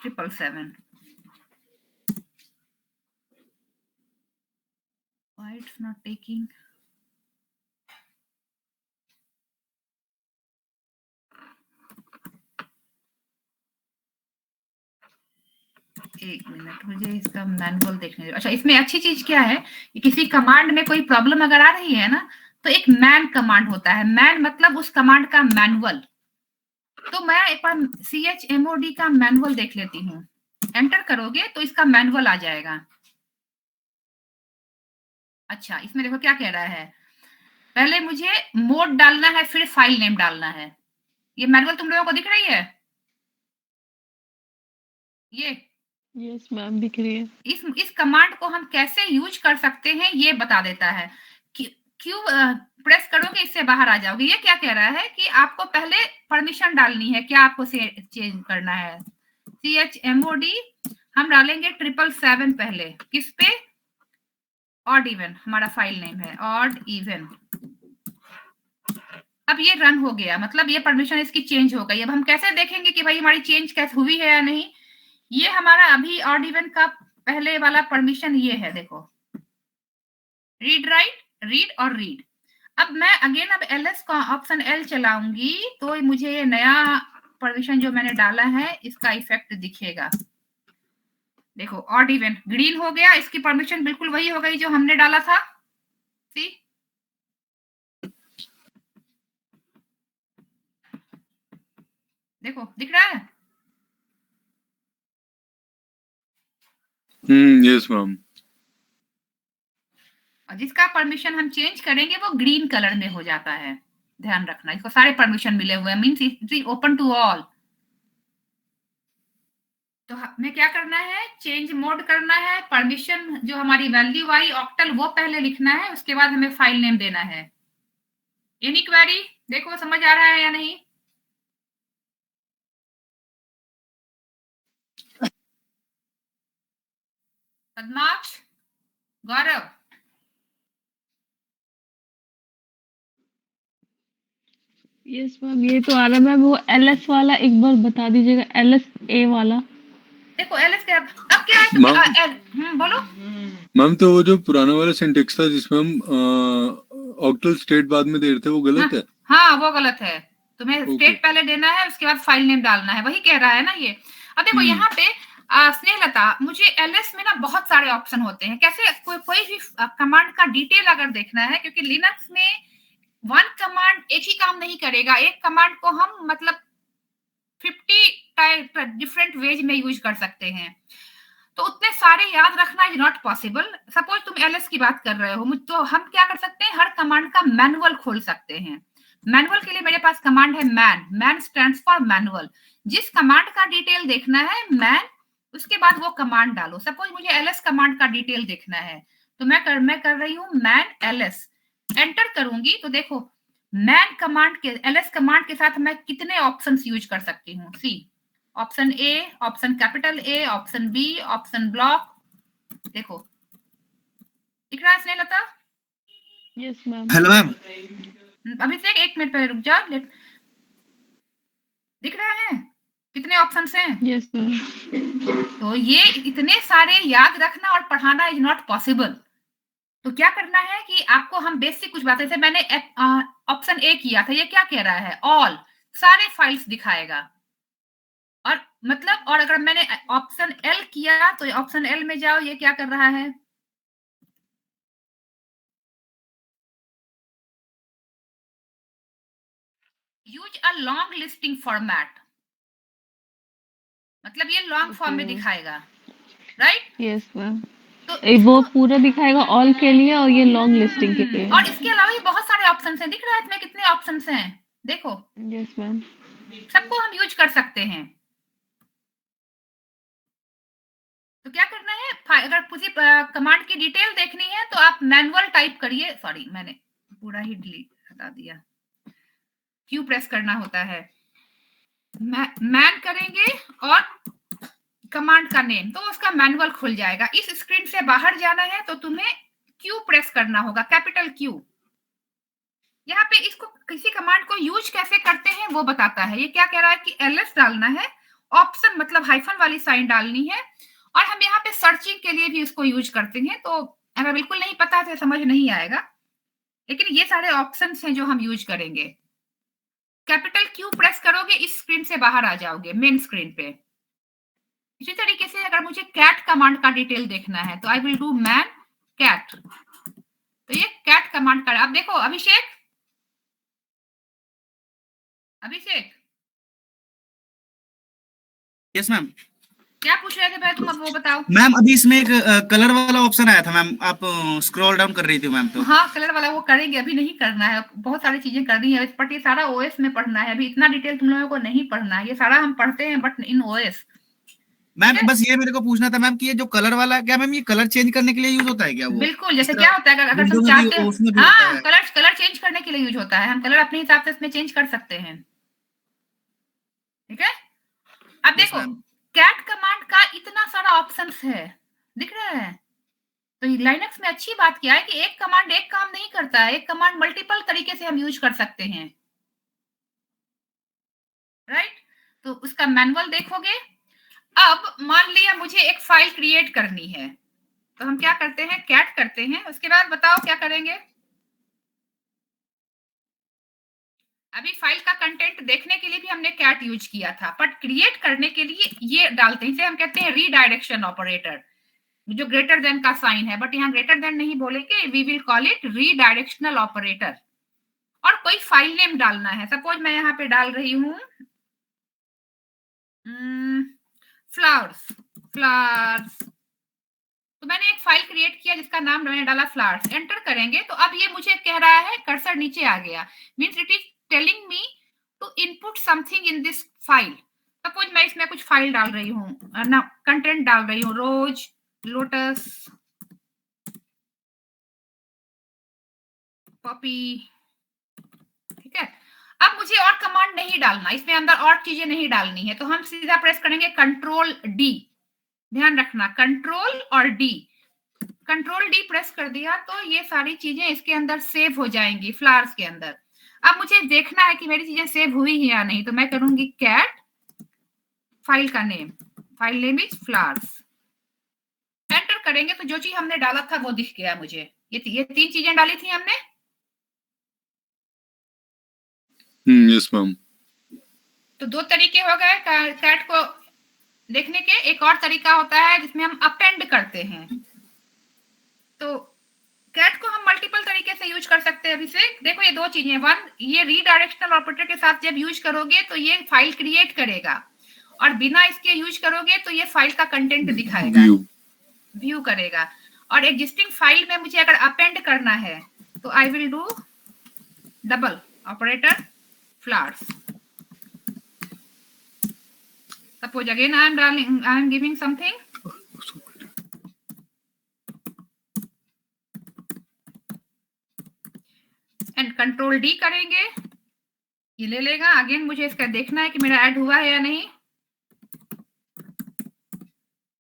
777. Why it's not taking? एक मिनट, मुझे इसका मैनुअल देखने दो। अच्छा, इसमें अच्छी चीज क्या है कि किसी कमांड में कोई प्रॉब्लम अगर आ रही है ना, तो एक मैन कमांड होता है। मैन मतलब उस कमांड का मैनुअल। तो मैं एक बार CHMOD का मैनुअल देख लेती हूँ। एंटर करोगे तो इसका मैनुअल आ जाएगा। अच्छा, इसमें देखो क्या कह रहा है। पहले मुझे मोड डालना है, फिर फाइल नेम डालना है। ये मैनुअल तुम लोगों को दिख रही है? ये यस मैम, दिख रही है। इस कमांड को हम कैसे यूज कर सकते हैं ये बता देता है। क्यों प्रेस करोगे इससे बाहर आ जाओगे। ये क्या कह रहा है कि आपको पहले परमिशन डालनी है, क्या आपको चेंज करना है। CHMOD हम डालेंगे 777 पहले, किस पे? ऑड इवन, हमारा फाइल नेम है ऑड इवन। अब ये रन हो गया, मतलब ये परमिशन इसकी चेंज हो गई। अब हम कैसे देखेंगे कि भाई हमारी चेंज कैसे हुई है या नहीं। ये हमारा अभी ऑड इवन का पहले वाला परमिशन ये है, देखो, रीड राइट, रीड और रीड। अब मैं अगेन अब LS का ऑप्शन L चलाऊंगी तो मुझे ये नया परमिशन जो मैंने डाला है इसका इफेक्ट दिखेगा। देखो, ऑड इवन ग्रीन हो गया, इसकी परमिशन बिल्कुल वही हो गई जो हमने डाला था। सी, देखो दिख रहा है। Yes ma'am. और जिसका परमिशन हम चेंज करेंगे वो ग्रीन कलर में हो जाता है। ध्यान रखना, इसको सारे परमिशन मिले हुए हैं, means it is open to all. तो हमें क्या करना है? चेंज मोड करना है। परमिशन जो हमारी वैल्यू आई ऑक्टल वो पहले लिखना है, उसके बाद हमें फाइल नेम देना है। Any query? देखो समझ आ रहा है या नहीं? पद्माक्ष, गौरव, यस मैम, ये तो आ रहा है मैम। वो LS वाला एक बार बता दीजिएगा, LSA वाला। देखो LS क्या, अब क्या है बोलो। मैम तो वो जो पुराना वाला सिंटेक्स था जिसमें हम ऑक्टल स्टेट बाद में दे रहे थे, वो गलत है? हाँ, वो गलत है। तुम्हें स्टेट पहले देना है, उसके बाद फाइल नेम डालना है, वही कह रहा है ना ये। अब देखो यहाँ पे स्नेहलता, मुझे LS में ना बहुत सारे ऑप्शन होते हैं। कैसे कोई भी कमांड का डिटेल अगर देखना है, क्योंकि लिनक्स में वन कमांड एक ही काम नहीं करेगा। एक कमांड को हम मतलब 50 डिफरेंट वेज में यूज कर सकते हैं, तो उतने सारे याद रखना इज नॉट पॉसिबल। सपोज तुम LS की बात कर रहे हो, तो हम क्या कर सकते हैं? हर कमांड का मैनुअल खोल सकते हैं। मैनुअल के लिए मेरे पास कमांड है man. Man stands for manual. जिस कमांड का डिटेल देखना है मैन, उसके बाद वो कमांड डालो। सपोज मुझे LS कमांड का डिटेल देखना है, तो मैं कर रही हूँ मैन LS। एंटर करूंगी तो देखो मैन कमांड के, LS कमांड के साथ मैं कितने ऑप्शंस यूज कर सकती हूँ। See, option A, option capital A, option B, option block. देखो दिख रहा है Snehlata? Yes ma'am. Hello ma'am. Abhishek एक मिनट पहले रुक जाओ। दिख रहा है कितने ऑप्शंस हैं? Yes ma'am. तो ये इतने सारे याद रखना और पढ़ाना इज नॉट पॉसिबल। तो क्या करना है कि आपको हम बेसिक कुछ बातें, जैसे मैंने ऑप्शन A किया था, ये क्या कह रहा है? ऑल, सारे फाइल्स दिखाएगा। और मतलब, और अगर मैंने ऑप्शन L किया तो ऑप्शन L में जाओ, ये क्या कर रहा है? Use a long listing format, मतलब ये लॉन्ग फॉर्म में दिखाएगा, राइट? Yes ma'am. तो वो पूरा दिखाएगा ऑल के लिए और ये लॉन्ग लिस्टिंग के लिए। और इसके अलावा भी बहुत सारे ऑप्शंस हैं, दिख रहा है इसमें कितने ऑप्शंस हैं, देखो यस मैम। सबको हम यूज कर सकते हैं। तो क्या करना है, अगर किसी कमांड की डिटेल देखनी है तो आप मैनुअल टाइप करिए, सॉरी मैंने पूरा ही डिलीट हटा दिया, क्यू प्रेस करना होता है, मैन करेंगे और कमांड का नेम, तो उसका मैनुअल खुल जाएगा। इस स्क्रीन से बाहर जाना है तो तुम्हें क्यू प्रेस करना होगा, कैपिटल क्यू। यहाँ पे इसको किसी कमांड को यूज कैसे करते हैं वो बताता है। ये क्या कह रहा है कि एलएस डालना है, ऑप्शन मतलब हाइफन वाली साइन डालनी है, और हम यहाँ पे सर्चिंग के लिए भी इसको यूज करते हैं। तो अगर बिल्कुल नहीं पता है तो समझ नहीं आएगा, लेकिन ये सारे ऑप्शंस हैं जो हम यूज करेंगे। कैपिटल क्यू प्रेस करोगे, इस स्क्रीन से बाहर आ जाओगे मेन स्क्रीन पे। इसी तरीके से अगर मुझे कैट कमांड का डिटेल देखना है तो I will do man cat, तो ये कैट कमांड का। अब देखो अभिषेक, अभिषेक यस मैम। क्या पूछ रहे थे भाई, तुम अब वो बताओ। मैम अभी इसमें एक कलर वाला ऑप्शन आया था मैम, आप स्क्रॉल डाउन कर रही थी मैम। तो हाँ कलर वाला वो करेंगे, अभी नहीं करना है, बहुत सारी चीजें करनी है, बट ये सारा ओएस में पढ़ना है, अभी इतना डिटेल तुम लोगों को नहीं पढ़ना है, ये सारा हम पढ़ते हैं बट इन ओएस। मैम बस ये मेरे को पूछना था मैम कि ये जो कलर वाला, क्या मैम ये कलर चेंज करने के लिए यूज होता है क्या? वो बिल्कुल, जैसे क्या होता है अगर तुम चाहते हो, उसमें भी होता हाँ है। कलर चेंज करने के लिए यूज होता है, हम कलर अपने हिसाब से इसमें चेंज कर सकते हैं। ठीक है, अब देखो कैट कमांड का इतना सारा ऑप्शंस है, दिख रहा है। तो लाइनक्स में अच्छी बात क्या है कि एक कमांड एक काम नहीं करता है, एक कमांड मल्टीपल तरीके से हम यूज कर सकते हैं, राइट। तो उसका मैनुअल देखोगे। अब मान लिया मुझे एक फाइल क्रिएट करनी है, तो हम क्या करते हैं, कैट करते हैं, उसके बाद बताओ क्या करेंगे। अभी फाइल का कंटेंट देखने के लिए भी हमने कैट यूज किया था, बट क्रिएट करने के लिए ये डालते हैं, इसे हम कहते हैं रीडायरेक्शन ऑपरेटर, जो ग्रेटर देन का साइन है, बट यहाँ ग्रेटर देन नहीं बोलेंगे, we will call it redirectional operator. और कोई फाइल नेम डालना है, सपोज मैं यहाँ पे डाल रही हूँ फ्लावर्स, फ्लावर्स, तो मैंने एक फाइल क्रिएट किया जिसका नाम मैंने डाला फ्लावर्स, एंटर करेंगे तो अब ये मुझे कह रहा है, कर्सर नीचे आ गया, means it is telling me to input something in this file. Suppose मैं इसमें कुछ फाइल डाल रही हूँ ना, कंटेंट डाल रही हूँ, रोज, लोटस, पॉपी, ठीक है। अब मुझे और कमांड नहीं डालना, इसमें अंदर और चीजें नहीं डालनी है, तो हम सीधा प्रेस करेंगे कंट्रोल डी, ध्यान रखना कंट्रोल और डी, कंट्रोल डी प्रेस कर दिया तो ये सारी चीजें इसके अंदर सेव हो जाएंगी फ्लावर्स के अंदर। अब मुझे देखना है कि मेरी चीजें सेव हुई है या नहीं, तो मैं करूंगी कैट फाइल का name, file name is flowers, enter करेंगे तो जो चीज हमने डाला था वो दिख गया मुझे। ये तीन चीजें डाली थी हमने। Yes ma'am. तो दो तरीके हो गए कैट को देखने के। एक और तरीका होता है जिसमें हम अपेंड करते हैं, तो कैट को हम मल्टीपल तरीके से यूज कर सकते हैं। अभिषेक देखो ये दो चीजें, वन ये रीडायरेक्शनल ऑपरेटर के साथ जब यूज करोगे तो ये फाइल क्रिएट करेगा, और बिना इसके यूज करोगे तो ये फाइल का कंटेंट दिखाएगा, व्यू करेगा। और एग्जिस्टिंग फाइल में मुझे अगर अपेंड करना है तो I will do double operator flowers. Suppose again I am giving something, and control D करेंगे, ये ले लेगा। अगेन मुझे इसका देखना है कि मेरा ऐड हुआ है या नहीं,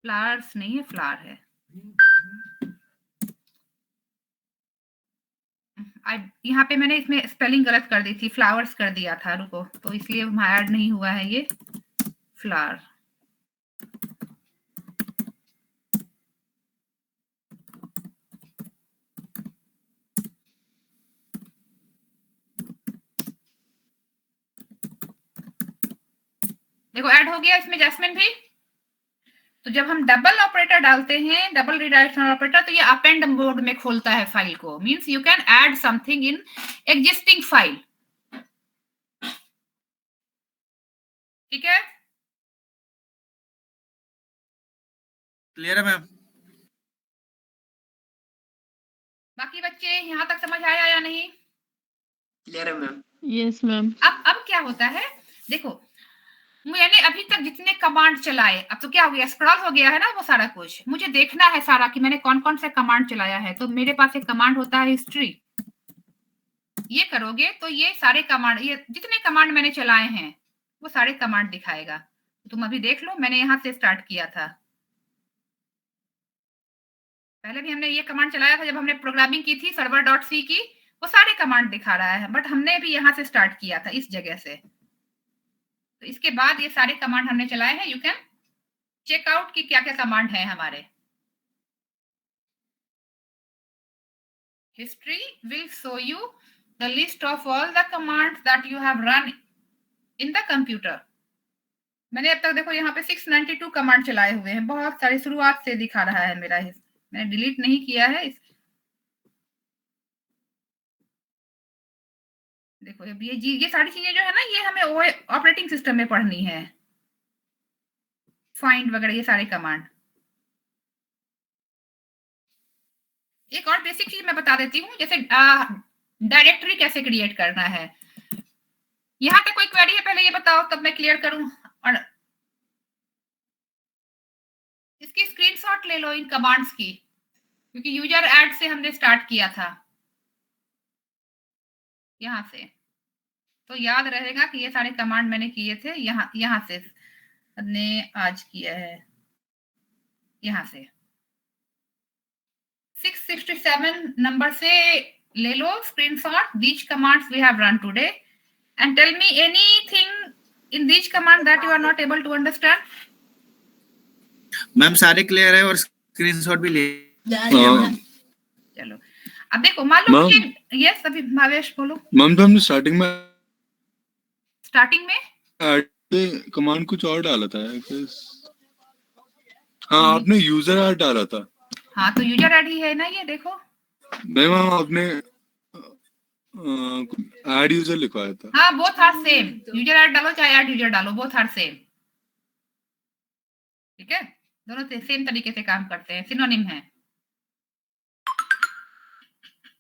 फ्लावर्स नहीं है, फ्लावर है। यहाँ पे मैंने इसमें स्पेलिंग गलत कर दी थी, फ्लावर्स कर दिया था, रुको, तो इसलिए ऐड नहीं हुआ है ये फ्लावर। देखो ऐड हो गया इसमें जैस्मिन भी। तो जब हम डबल ऑपरेटर डालते हैं, डबल रिडायरेक्शनल ऑपरेटर, तो ये अपेंड मोड में खोलता है फाइल को, means you can add something in existing file. ठीक है, क्लियर है मैम? बाकी बच्चे यहाँ तक समझ आया या नहीं? क्लियर है मैम। Yes ma'am. अब क्या होता है, देखो मैंने अभी तक जितने कमांड चलाए, अब तो क्या हो गया, स्क्रॉल हो गया है ना वो सारा कुछ, मुझे देखना है सारा कि मैंने कौन कौन से कमांड चलाया है। तो मेरे पास एक कमांड होता है हिस्ट्री, ये करोगे तो ये सारे कमांड, ये जितने कमांड मैंने चलाए हैं वो सारे कमांड दिखाएगा। तुम अभी देख लो, मैंने यहाँ से स्टार्ट किया था, पहले भी हमने ये कमांड चलाया था जब हमने प्रोग्रामिंग की थी server.c की, वो सारे कमांड दिखा रहा है, बट हमने भी यहाँ से स्टार्ट किया था इस जगह से। तो इसके बाद ये सारे कमांड हमने चलाए हैं। यू कैन चेक आउट कि क्या क्या कमांड है हमारे। History will show you the list of all the commands that you have run in the computer. मैंने अब तक देखो यहाँ पे 692 कमांड चलाए हुए हैं, बहुत सारी, शुरुआत से दिखा रहा है मेरा, मैंने डिलीट नहीं किया है। देखो ये सारी चीजें जो है ना, ये हमें ऑपरेटिंग सिस्टम में पढ़नी है, फाइंड वगैरह ये सारे कमांड। एक और बेसिक चीज मैं बता देती हूँ, जैसे डायरेक्टरी कैसे क्रिएट करना है। यहाँ पे कोई क्वेरी है पहले ये बताओ, तब मैं क्लियर करूं। और इसकी स्क्रीनशॉट ले लो इन कमांड्स की, क्योंकि यूजर ऐड से हमने स्टार्ट किया था यहाँ से, तो याद रहेगा कि ये सारे कमांड मैंने किए थे यहाँ से हमने आज किया है। यहाँ से 667 नंबर से ले लो screenshot, these commands we have run today, and tell me anything in these command that you are not able to understand. Ma'am सारे क्लियर है और स्क्रीनशॉट भी ले चलो अब देखो, मान लो कि यस अभी भावेश बोलो। मैम तो हमने स्टार्टिंग में ऐड कमांड कुछ और डाला था, हाँ आपने यूजर ऐड डाला था। हाँ तो यूजर ऐड ही है ना, ये देखो। नहीं मैम आपने ऐड यूजर लिखवाया था। हाँ both are same, user add डालो चाहे ऐड यूजर डालो, बोथ आर सेम। ठीक है, दोनों सेम तरीके से काम करते हैं, सिनोनिम है,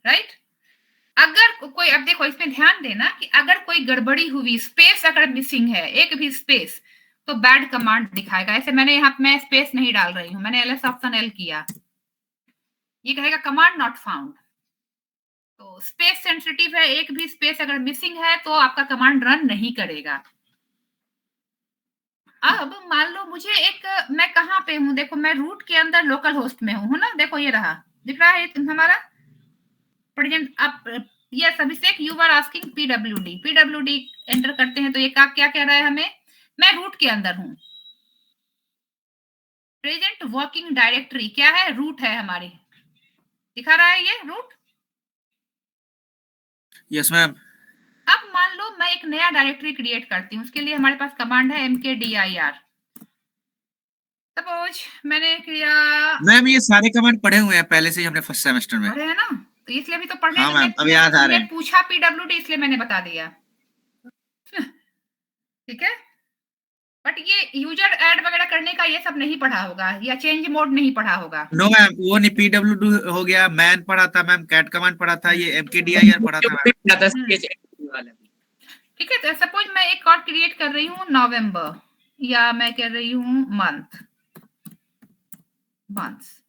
राइट। अगर कोई, अब देखो इसमें ध्यान देना कि अगर कोई गड़बड़ी हुई, स्पेस अगर मिसिंग है, एक भी स्पेस, तो बैड कमांड दिखाएगा। ऐसे मैंने यहाँ मैं स्पेस नहीं डाल रही हूँ, मैंने ls ऑप्शन l किया, ये कहेगा कमांड नॉट फाउंड। तो स्पेस सेंसिटिव है, एक भी स्पेस अगर मिसिंग है तो आपका कमांड रन नहीं करेगा। अब मान लो मुझे एक, मैं कहाँ पे हूँ, देखो मैं रूट के अंदर लोकल होस्ट में हूँ ना, देखो ये रहा, दिख रहा है हमारा प्रेजेंट। अब yes Abhishek, you are asking PWD enter करते हैं तो ये क्या कह रहा है हमें, मैं रूट के अंदर हूँ। प्रेजेंट वर्किंग डायरेक्टरी क्या है, रूट है हमारी, दिखा रहा है ये रूट। Yes ma'am. अब मान लो मैं एक नया डायरेक्टरी क्रिएट करती हूँ, उसके लिए हमारे पास कमांड है mkdir। सपोज मैंने किया, मैम ये सारे कमांड पढ़े हुए हैं पहले से ही, हमने फर्स्ट सेमेस्टर में पढ़े है ना, तो इसलिए भी तो पढ़ने, हाँ मैम अब याद आ रहे हैं। पूछा पीडब्ल्यूडी इसलिए मैंने बता दिया। ठीक है, बट ये यूजर ऐड वगैरह करने का ये सब नहीं पढ़ा होगा, या चेंज मोड नहीं पढ़ा होगा। नो मैम वो नहीं, pwd हो गया, मैन पढ़ा था मैम, कैट कमांड पढ़ा था, ये mkdir पढ़ा था। ठीक है, तो सपोज मैं एक और क्रिएट कर रही हूँ नवंबर, या मैं कर रही हूँ मंथ्स।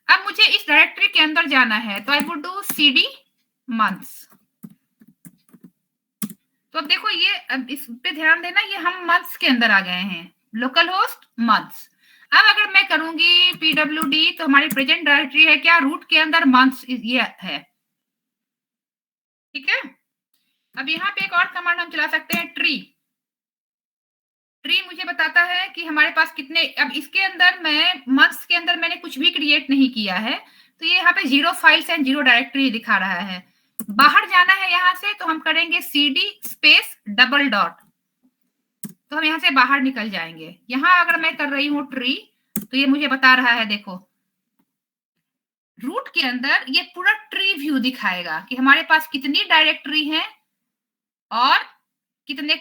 अब मुझे इस डायरेक्टरी के अंदर जाना है, तो आई वुड डू cd मंथ्स। तो अब देखो ये, अब इस पे ध्यान देना, ये हम मंथ्स के अंदर आ गए हैं, लोकल होस्ट मंथ्स। अब अगर मैं करूंगी pwd तो हमारी प्रेजेंट डायरेक्टरी है क्या, रूट के अंदर मंथ्स ये है। ठीक है, अब यहाँ पे एक और कमांड हम चला सकते हैं, ट्री मुझे बताता है कि हमारे पास कितने, अब इसके अंदर मैं मंथ्स के अंदर मैंने कुछ भी क्रिएट नहीं किया है, तो ये यहाँ पे 0 फाइल्स एंड 0 डायरेक्टरी दिखा रहा है। बाहर जाना है यहाँ से तो हम करेंगे cd स्पेस डबल डॉट, तो हम यहाँ से बाहर निकल जाएंगे। यहाँ अगर मैं कर रही हूँ ट्री, तो ये मुझे बता रहा है, देखो रूट के अंदर ये पूरा ट्री व्यू दिखाएगा कि हमारे पास कितनी डायरेक्टरी है और कितने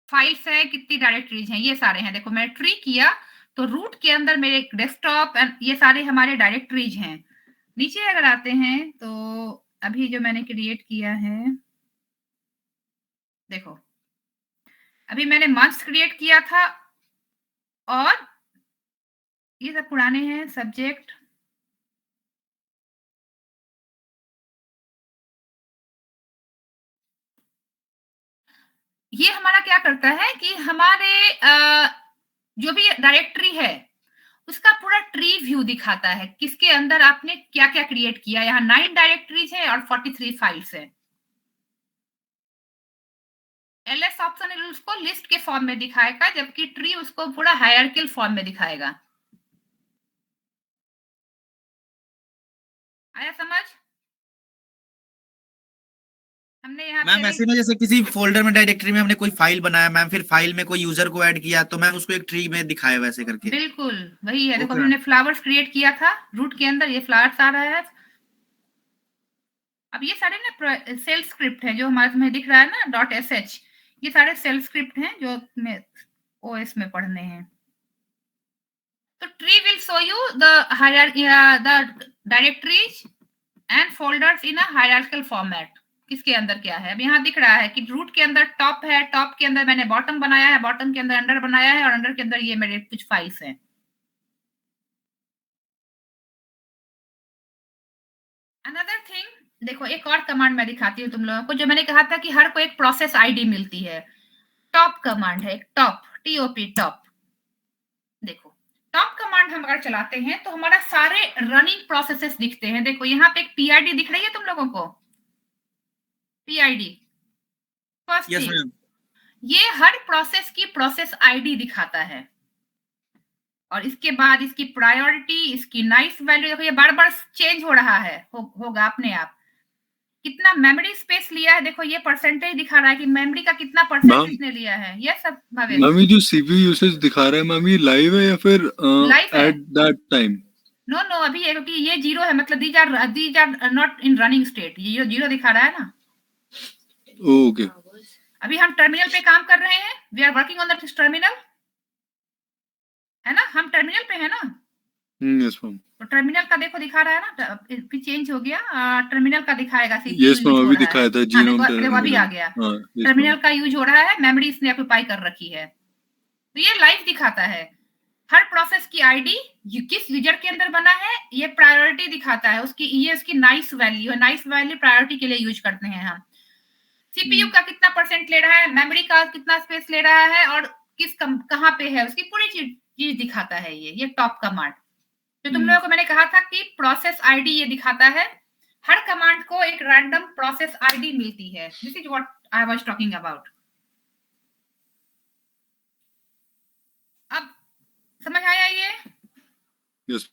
फाइल्स है, कितनी डायरेक्टरीज हैं, ये सारे हैं। देखो मैं ट्री किया तो रूट के अंदर मेरे डेस्कटॉप ये सारे हमारे डायरेक्टरीज हैं। नीचे अगर आते हैं तो अभी जो मैंने क्रिएट किया है, देखो अभी मैंने मंथ्स क्रिएट किया था और ये सब पुराने हैं। सब्जेक्ट, ये हमारा क्या करता है कि हमारे जो भी डायरेक्टरी है उसका पूरा ट्री व्यू दिखाता है, किसके अंदर आपने क्या क्या क्रिएट किया। यहाँ 9 डायरेक्टरीज है और 43 फाइल्स है। एलएस ऑप्शन उसको लिस्ट के फॉर्म में दिखाएगा, जबकि ट्री उसको पूरा हायरार्किकल फॉर्म में दिखाएगा। आया समझ? हमने यहाँ मैम पे ऐसे में जैसे किसी फोल्डर में डायरेक्टरी में हमने कोई फाइल बनाया मैम, फिर फाइल में कोई यूजर को ऐड किया तो मैम उसको एक ट्री में दिखाया वैसे करके। बिल्कुल वही है। देखो ओके हमने फ्लावर्स क्रिएट किया था, रूट के अंदर ये फ्लावर्स आ रहा है। अब ये सारे ना सेल स्क्रिप्ट है जो हमारे तुम्हें दिख रहा है ना .sh, ये सारे सेल स्क्रिप्ट हैं जो तुम्हें ओएस में पढ़ने हैं। तो tree will show you the directories and folders in a hierarchical format. किसके अंदर क्या है, अब यहाँ दिख रहा है कि रूट के अंदर टॉप है, टॉप के अंदर मैंने बॉटम बनाया है, बॉटम के अंदर अंडर बनाया है और अंडर के अंदर ये मेरे कुछ फाइल्स हैं। अनदर थिंग, देखो एक और कमांड मैं दिखाती हूँ तुम लोगों को, जो मैंने कहा था कि हर को एक प्रोसेस आईडी मिलती है। टॉप कमांड है, टॉप TOP टॉप। देखो टॉप कमांड हम अगर चलाते हैं तो हमारा सारे रनिंग प्रोसेसेस दिखते हैं। देखो यहाँ पे एक PID दिख रही है तुम लोगों को, PID first yes thing, ma'am. ये हर प्रोसेस की प्रोसेस आईडी दिखाता है और इसके बाद इसकी प्रायोरिटी, इसकी नाइस वैल्यू। देखो ये बार बार चेंज हो रहा है, होगा अपने आप। कितना मेमोरी स्पेस लिया है, देखो ये परसेंटेज दिखा रहा है कि मेमोरी का कितना परसेंट इसने लिया है। ये सब भावेश मैम ये जो CPU यूसेज दिखा रहा है मैम, ये लाइव है या फिर लाइव है? At that time? नो अभी ये क्योंकि ये 0 है, मतलब these are not in running state. ये 0 दिखा रहा है ना। ओके अभी हम टर्मिनल पे काम कर रहे हैं, we are working on that terminal, है ना, हम टर्मिनल पे है ना। Yes ma'am. तो टर्मिनल का देखो दिखा रहा है ना, फिर चेंज हो गया। टर्मिनल का दिखाएगा CPU यस मैम, यूज हो अभी रहा दिखाया है। था हाँ, जीनोम देखो अभी आ गया, टर्मिनल का यूज हो रहा है, मेमोरी इसने ऑक्यूपाई कर रखी है। तो ये लाइव दिखाता है हर प्रोसेस की आईडी, किस यूजर के अंदर बना है, ये प्रायोरिटी दिखाता है उसकी, ये उसकी नाइस वैल्यू है। नाइस वैल्यू प्रायोरिटी के लिए यूज करते हैं हम। CPU का कितना परसेंट ले रहा है, मेमोरी का कितना स्पेस ले रहा है और किस कहाँ पे है, उसकी पूरी चीज दिखाता है ये टॉप कमांड। तो तुम लोगों को मैंने कहा था कि प्रोसेस आईडी ये दिखाता है। हर कमांड को एक रैंडम प्रोसेस आईडी मिलती है। This is what I was talking about. अब समझ आया ये? यस।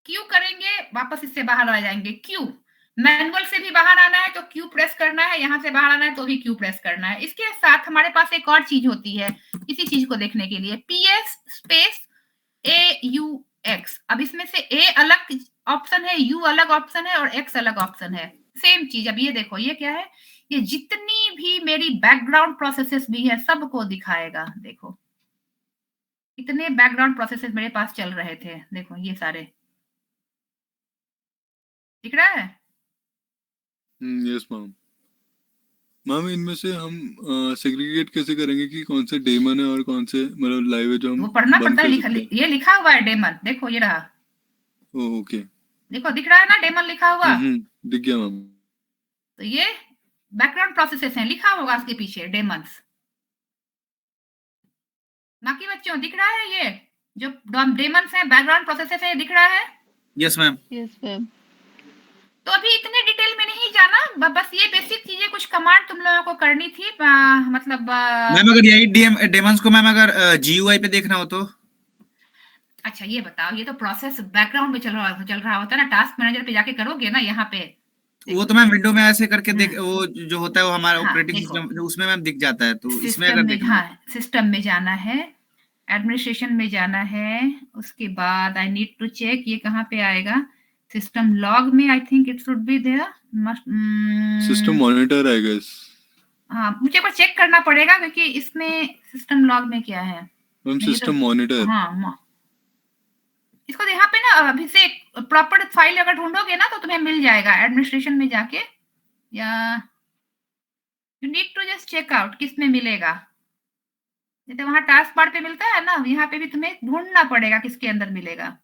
क्यू करेंगे, वापस इससे बाहर आ जाएंगे। क्यू मैनुअल से भी बाहर आना है तो क्यू प्रेस करना है, यहाँ से बाहर आना है तो भी क्यू प्रेस करना है। इसके साथ हमारे पास एक और चीज होती है इसी चीज को देखने के लिए, PS स्पेस AUX। अब इसमें से A अलग ऑप्शन है, U अलग ऑप्शन है और X अलग ऑप्शन है। सेम चीज। अब ये देखो ये क्या है, ये जितनी भी मेरी बैकग्राउंड प्रोसेसेस भी है सबको दिखाएगा। देखो इतने बैकग्राउंड प्रोसेसेस मेरे पास चल रहे थे, देखो ये सारे दिख रहा है। Yes ma'am. मैम इनमें से हम सेग्रीगेट कैसे करेंगे कि कौन से डेमन है और कौन से मतलब लाइव है जो हम वो पढ़ना बंद पड़ता है। कर सकते हैं? ये लिखा हुआ है डेमन, देखो ये रहा, ओके देखो दिख रहा है ना डेमन लिखा हुआ। दिख गया मैम। तो ये बैकग्राउंड प्रोसेसेस हैं, लिखा होगा उसके पीछे डेमन्स। बाकी बच्चों दिख रहा है ये जो डेमन्स हैं, बैकग्राउंड प्रोसेसेस है, दिख रहा है? Yes ma'am. Yes ma'am. तो अभी इतने डिटेल में नहीं जाना, बस ये बेसिक चीजें कुछ कमांड तुम लोगों को करनी थी। मतलब मैम अगर यही डेमन्स को मैम अगर GUI पे देखना हो तो? अच्छा ये बताओ, ये तो प्रोसेस बैकग्राउंड में चल रहा होता है ना, टास्क मैनेजर पे जाके करोगे ना यहाँ पे। वो तो मैम विंडो में ऐसे करके देख, वो जो होता है वो हमारा हाँ, ऑपरेटिंग सिस्टम उसमें मैम दिख जाता है। तो इसमें अगर देखना हाँ, सिस्टम में जाना है, एडमिनिस्ट्रेशन में जाना है, उसके बाद आई नीड टू चेक ये कहाँ पे आएगा, सिस्टम लॉग में I think it should be there, system monitor I guess. हाँ मुझे को चेक करना पड़ेगा क्योंकि इसमें सिस्टम लॉग में क्या है मैम सिस्टम मॉनिटर। हाँ इसको यहाँ पे ना अभी से प्रॉपर फाइल अगर ढूंढोगे ना तो तुम्हें मिल जाएगा एडमिनिस्ट्रेशन में जाके, या you need to just check out किस में मिलेगा। जैसे वहां टास्क बार पे मिलता है ना, यहाँ पे भी तुम्हें ढूंढना पड़ेगा किसके अंदर मिलेगा।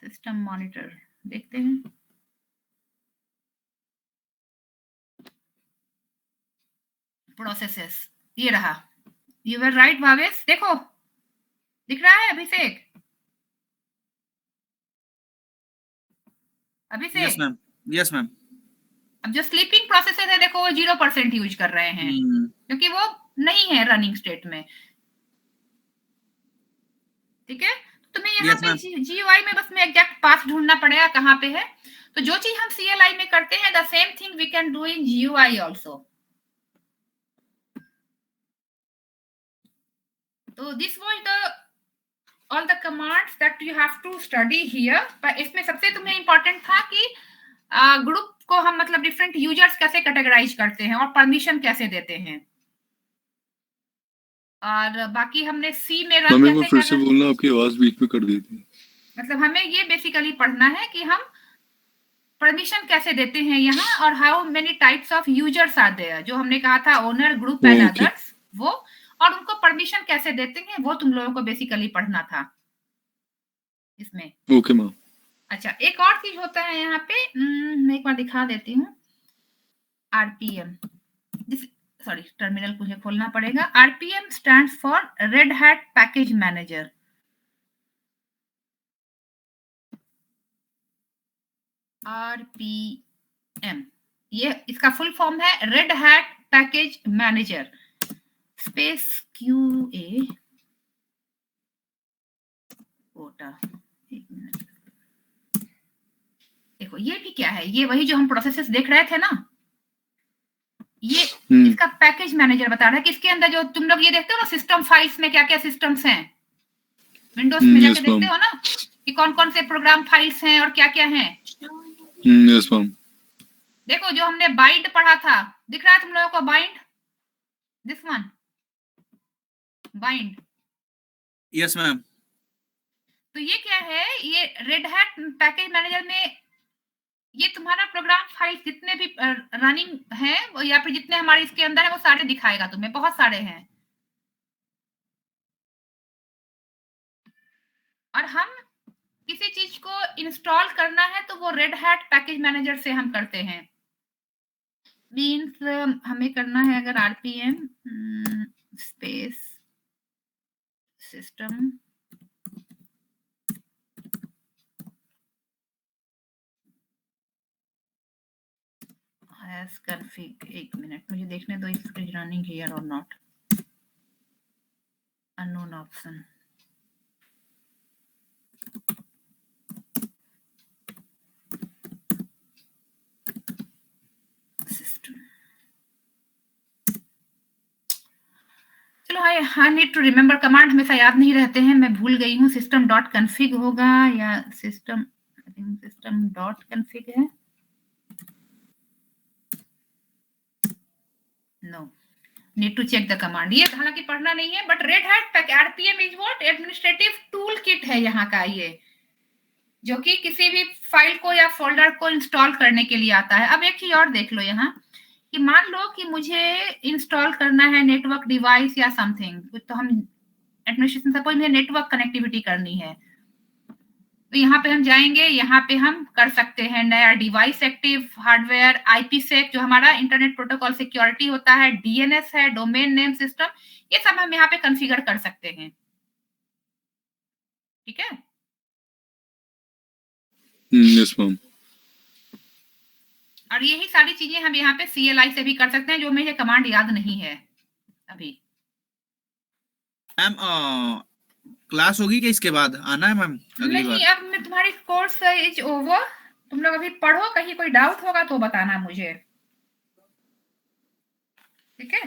सिस्टम मॉनिटर देखते हैं। प्रोसेसेस ये रहा, यू वर राइट भावेश, देखो दिख रहा है अभिषेक? अभिषेक यस मैम, यस मैम। अब जो स्लीपिंग प्रोसेसेस है देखो वो 0% यूज कर रहे हैं क्योंकि वो नहीं है रनिंग स्टेट में। ठीक है, तुम्हें यहाँ Yes, पे ma'am. जीयूआई में बस में एग्जैक्ट पाथ ढूंढना पड़ेगा कहाँ पे है। तो जो चीज हम सीएलआई में करते हैं the same thing we can do in GUI also. तो this was the all the commands that you have to study here. पर इसमें सबसे तुम्हें इंपॉर्टेंट था कि ग्रुप को हम मतलब डिफरेंट यूजर्स कैसे कैटेगराइज करते हैं और परमिशन कैसे देते हैं, और बाकी हमने सी में रन मम्मी को कैसे फिर से करना, बोलना, आपकी आवाज बीच में कर दी थी। मतलब हमें ये बेसिकली पढ़ना है कि हम परमिशन कैसे देते हैं यहाँ, और how many types of users are there, जो हमने कहा था owner, group and Okay. Others, वो, और उनको परमिशन कैसे देते हैं वो तुम लोगों को बेसिकली पढ़ना था इसमें। Okay ma'am. अच्छा, एक और चीज होता है यहाँ पे, मैं एक बार दिखा देती हूँ। आरपीएम, सॉरी टर्मिनल मुझे खोलना पड़ेगा। RPM stands for Red Hat package manager. RPM ये इसका फुल फॉर्म है Red Hat package manager space QA quota. एक मिनट, देखो ये भी क्या है, ये वही जो हम प्रोसेसेस देख रहे थे ना, ये इसका पैकेज मैनेजर बता रहा है कि इसके अंदर जो तुम लोग ये देखते हो ना सिस्टम फाइल्स में क्या क्या सिस्टम्स हैं, विंडोज में जाके देखते हो ना कि कौन कौन से प्रोग्राम फाइल्स हैं और क्या क्या हैं। Yes ma'am. देखो जो हमने बाइंड पढ़ा था, दिख रहा है तुम लोगों को bind, this one bind. Yes ma'am. तो ये क्या है, ये रेड हैट पैकेज मैनेजर में ये तुम्हारा प्रोग्राम फाइल जितने भी रनिंग है या फिर जितने हमारे इसके अंदर है वो सारे दिखाएगा तुम्हें, बहुत सारे हैं। और हम किसी चीज को इंस्टॉल करना है तो वो रेड हैट पैकेज मैनेजर से हम करते हैं। मीन्स हमें करना है अगर RPM space system as config, एक मिनट मुझे देखने दो if it is running here और नॉट। अननोन ऑप्शन, चलो I need to remember, command हमेशा याद नहीं रहते हैं, मैं भूल गई हूँ। सिस्टम डॉट कन्फिग होगा या सिस्टम डॉट कन्फिग है, no, need to check the command. ये हालांकि पढ़ना नहीं है, but Red Hat RPM is what, administrative tool kit है यहाँ का ये, जो कि किसी भी फाइल को या फोल्डर को इंस्टॉल करने के लिए आता है। अब एक चीज और देख लो यहाँ कि मान लो कि मुझे इंस्टॉल करना है नेटवर्क डिवाइस या समथिंग, तो हम एडमिनिस्ट्रेशन सपोज मुझे नेटवर्क कनेक्टिविटी करनी है, तो यहाँ पे हम जाएंगे, यहाँ पे हम कर सकते हैं नया डिवाइस एक्टिव हार्डवेयर, आईपीसेक जो हमारा इंटरनेट प्रोटोकॉल सिक्योरिटी होता है, डीएनएस है, डोमेन नेम सिस्टम, ये सब हम यहाँ पे कॉन्फ़िगर कर सकते हैं। ठीक है, यस मैम। और यही सारी चीजें हम यहाँ पे सीएलआई से भी कर सकते हैं, जो मुझे कमांड याद नहीं है अभी। मैम क्लास होगी कि इसके बाद आना है मैम अगली बार? नहीं, अब मैं तुम्हारी कोर्स इज ओवर, तुम लोग अभी पढ़ो, कहीं कोई डाउट होगा तो बताना मुझे, ठीक है?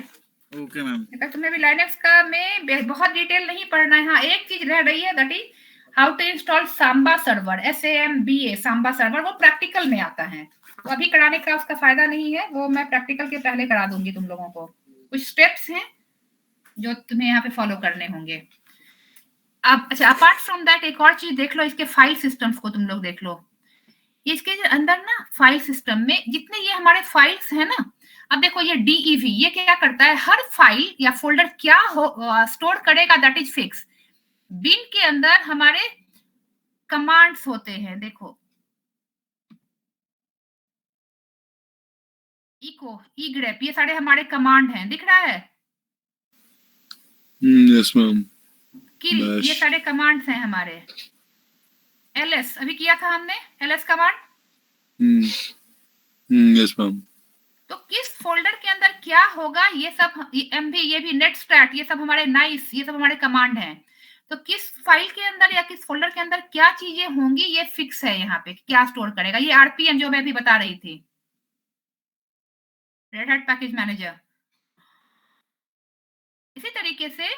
Okay ma'am. तुम्हें भी लाइनक्स का में बहुत डिटेल नहीं पढ़ना है। हाँ, एक चीज रह रही है, that is how to install Samba server, SAMBA Samba server, वो प्रैक्टिकल में आता है, तो अभी कराने का उसका फायदा नहीं है, वो मैं प्रैक्टिकल के पहले करा दूंगी तुम लोगों को। कुछ स्टेप्स हैं जो तुम्हें यहाँ पे फॉलो करने होंगे। अब अच्छा, अपार्ट फ्रॉम दैट एक और चीज देख लो, इसके फाइल सिस्टम्स को तुम लोग देख लो। इसके अंदर ना फाइल सिस्टम में जितने ये हमारे फाइल्स हैं ना, अब देखो ये डीईवी ये क्या करता है, हर फाइल या फोल्डर क्या स्टोर करेगा दैट इज फिक्स। बिन के अंदर हमारे कमांड्स होते हैं, देखो इको, ग्रेप, ये सारे हमारे कमांड हैं, दिख रहा है। Yes ma'am. किल, ये सारे कमांड्स हैं हमारे। एलएस अभी किया था हमने, एलएस कमांड। Yes ma'am. तो किस फोल्डर के अंदर क्या होगा, ये सब एमवी, ये भी नेट स्टैट, ये सब हमारे नाइस, ये सब हमारे कमांड हैं। तो किस फाइल के अंदर या किस फोल्डर के अंदर क्या चीजें होंगी ये फिक्स है, यहाँ पे क्या स्टोर करेगा, ये आरपीएम जो मैं अभी बता रही थी, रेड हैट पैकेज मैनेजर। इसी तरीके से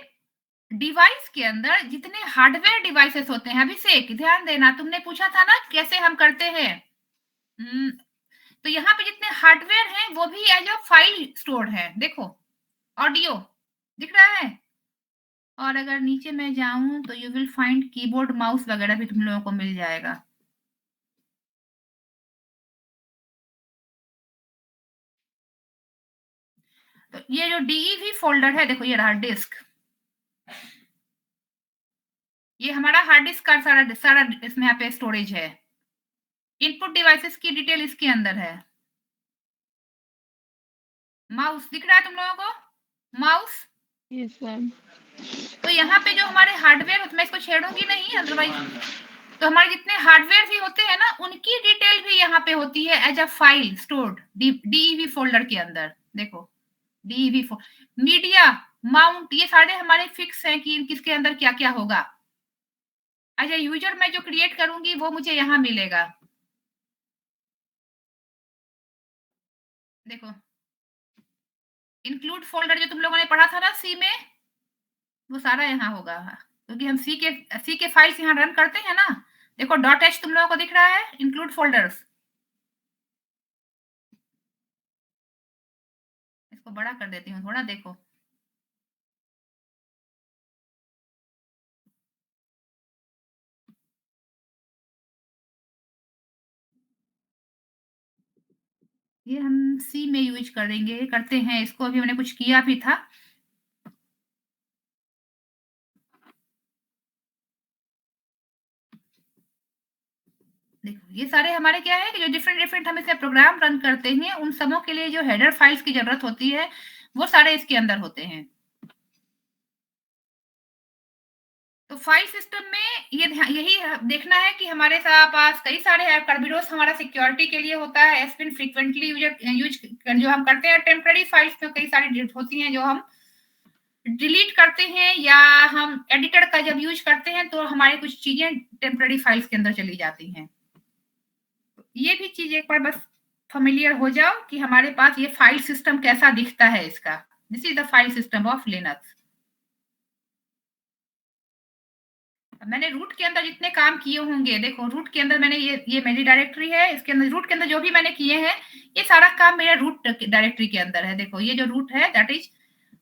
डिवाइस के अंदर जितने हार्डवेयर डिवाइसेस होते हैं, अभिषेक ध्यान देना, तुमने पूछा था ना कैसे हम करते हैं। तो यहाँ पे जितने हार्डवेयर हैं वो भी एज अ फाइल स्टोर्ड है, देखो ऑडियो दिख रहा है। और अगर नीचे मैं जाऊं तो you will find keyboard mouse वगैरह भी तुम लोगों को मिल जाएगा। तो ये जो डीईवी फोल्डर है, देखो ये रहा डिस्क, ये हमारा हार्ड डिस्क का सारा इसमें यहाँ पे स्टोरेज है। इनपुट डिवाइसेस की डिटेल इसके अंदर है। माउस दिख रहा है तुम लोगों को, माउस। Yes ma'am. तो यहाँ पे जो हमारे हार्डवेयर, मैं इसको छेड़ूंगी नहीं अदरवाइज, तो हमारे जितने हार्डवेयर भी होते हैं ना उनकी डिटेल भी यहाँ पे होती है as a file stored DEV folder के अंदर। देखो डीईवी मीडिया माउंट, ये सारे हमारे फिक्स हैं कि किसके अंदर क्या क्या होगा। एज ए यूजर मैं जो क्रिएट करूंगी वो मुझे यहाँ मिलेगा, देखो इंक्लूड फोल्डर जो तुम लोगों ने पढ़ा था ना सी में, वो सारा यहाँ होगा, क्योंकि हम सी के फाइल्स यहाँ रन करते हैं ना। देखो डॉट एच तुम लोगों को दिख रहा है, इंक्लूड फोल्डर्स। इसको बड़ा कर देती हूँ थोड़ा, देखो ये हम सी में यूज करेंगे, करते हैं इसको, अभी हमने कुछ किया भी था। देखो ये सारे हमारे क्या है कि जो डिफरेंट हम इसमें प्रोग्राम रन करते हैं, उन सबों के लिए जो हेडर फाइल्स की जरूरत होती है वो सारे इसके अंदर होते हैं। तो फाइल सिस्टम में यही देखना है कि हमारे पास कई सारे है। कर्बिडोस हमारा सिक्योरिटी के लिए होता है। एस्पिन फ्रीक्वेंटली यूज जो हम करते हैं। टेम्पररी फाइल्स में कई सारी होती हैं जो हम डिलीट करते हैं, या हम एडिटर का जब यूज करते हैं तो हमारी कुछ चीजें टेम्पररी फाइल्स के अंदर चली जाती हैं। ये भी चीज एक बार बस फेमिलियर हो जाओ कि हमारे पास ये फाइल सिस्टम कैसा दिखता है इसका। This is the file system of Linux. मैंने रूट के अंदर जितने काम किए होंगे, देखो रूट के अंदर मैंने ये मेरी डायरेक्टरी है, इसके अंदर रूट के अंदर जो भी मैंने किए हैं ये सारा काम मेरे रूट डायरेक्टरी के अंदर है। देखो ये जो रूट है that is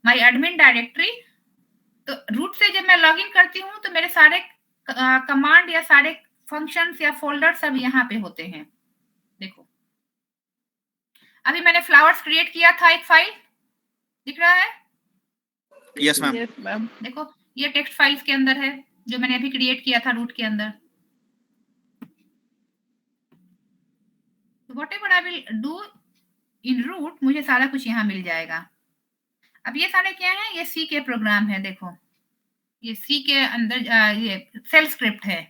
my admin directory. तो रूट से जब मैं लॉगिन करती हूँ तो मेरे सारे कमांड या सारे फंक्शंस या फोल्डर सब यहाँ पे होते हैं। देखो अभी मैंने फ्लावर्स क्रिएट किया था, एक फाइल दिख रहा है। Yes ma'am. Yes ma'am. देखो ये टेक्स्ट फाइल्स के अंदर है जो मैंने अभी क्रिएट किया था रूट के अंदर। Whatever I will do in root, मुझे सारा कुछ यहाँ मिल जाएगा। अब ये सारे क्या है, ये सी के प्रोग्राम है। देखो ये सी के अंदर ये सेल स्क्रिप्ट है,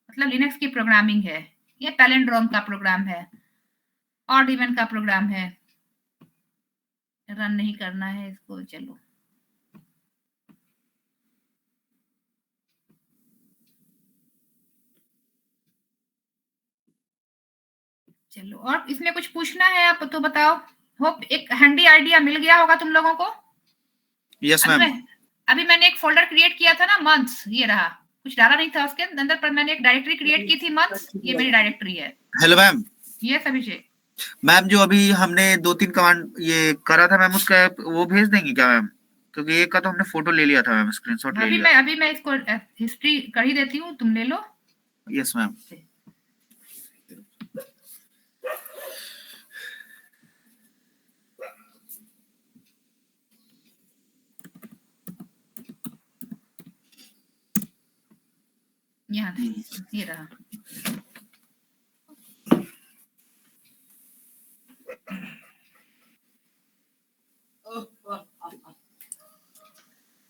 मतलब लिनक्स की प्रोग्रामिंग है। ये पैलिंड्रोम का प्रोग्राम है, और इवन का प्रोग्राम है। रन नहीं करना है इसको, चलो चलो। और इसमें कुछ पूछना है आप तो बताओ। होप एक हैंडी आइडिया मिल गया होगा तुम लोगों को। Yes ma'am. अभी मैंने एक फोल्डर क्रिएट किया था ना, मंथ्स, ये रहा, कुछ डाला नहीं था उसके अंदर, पर मैंने एक डायरेक्टरी क्रिएट की थी मंथ्स, ये मेरी डायरेक्टरी है। Hello ma'am. यस अभिषेक। मैम जो अभी हमने 2-3 कमांड ये करा था मैम, उसका वो भेज देंगी क्या मैम? क्योंकि एक का तो हमने फोटो ले लिया था मैम, स्क्रीनशॉट ले लिया। अभी मैं इसको हिस्ट्री कर ही देती हूँ, तुम ले लो। Yes ma'am. यहाँ ये रहा।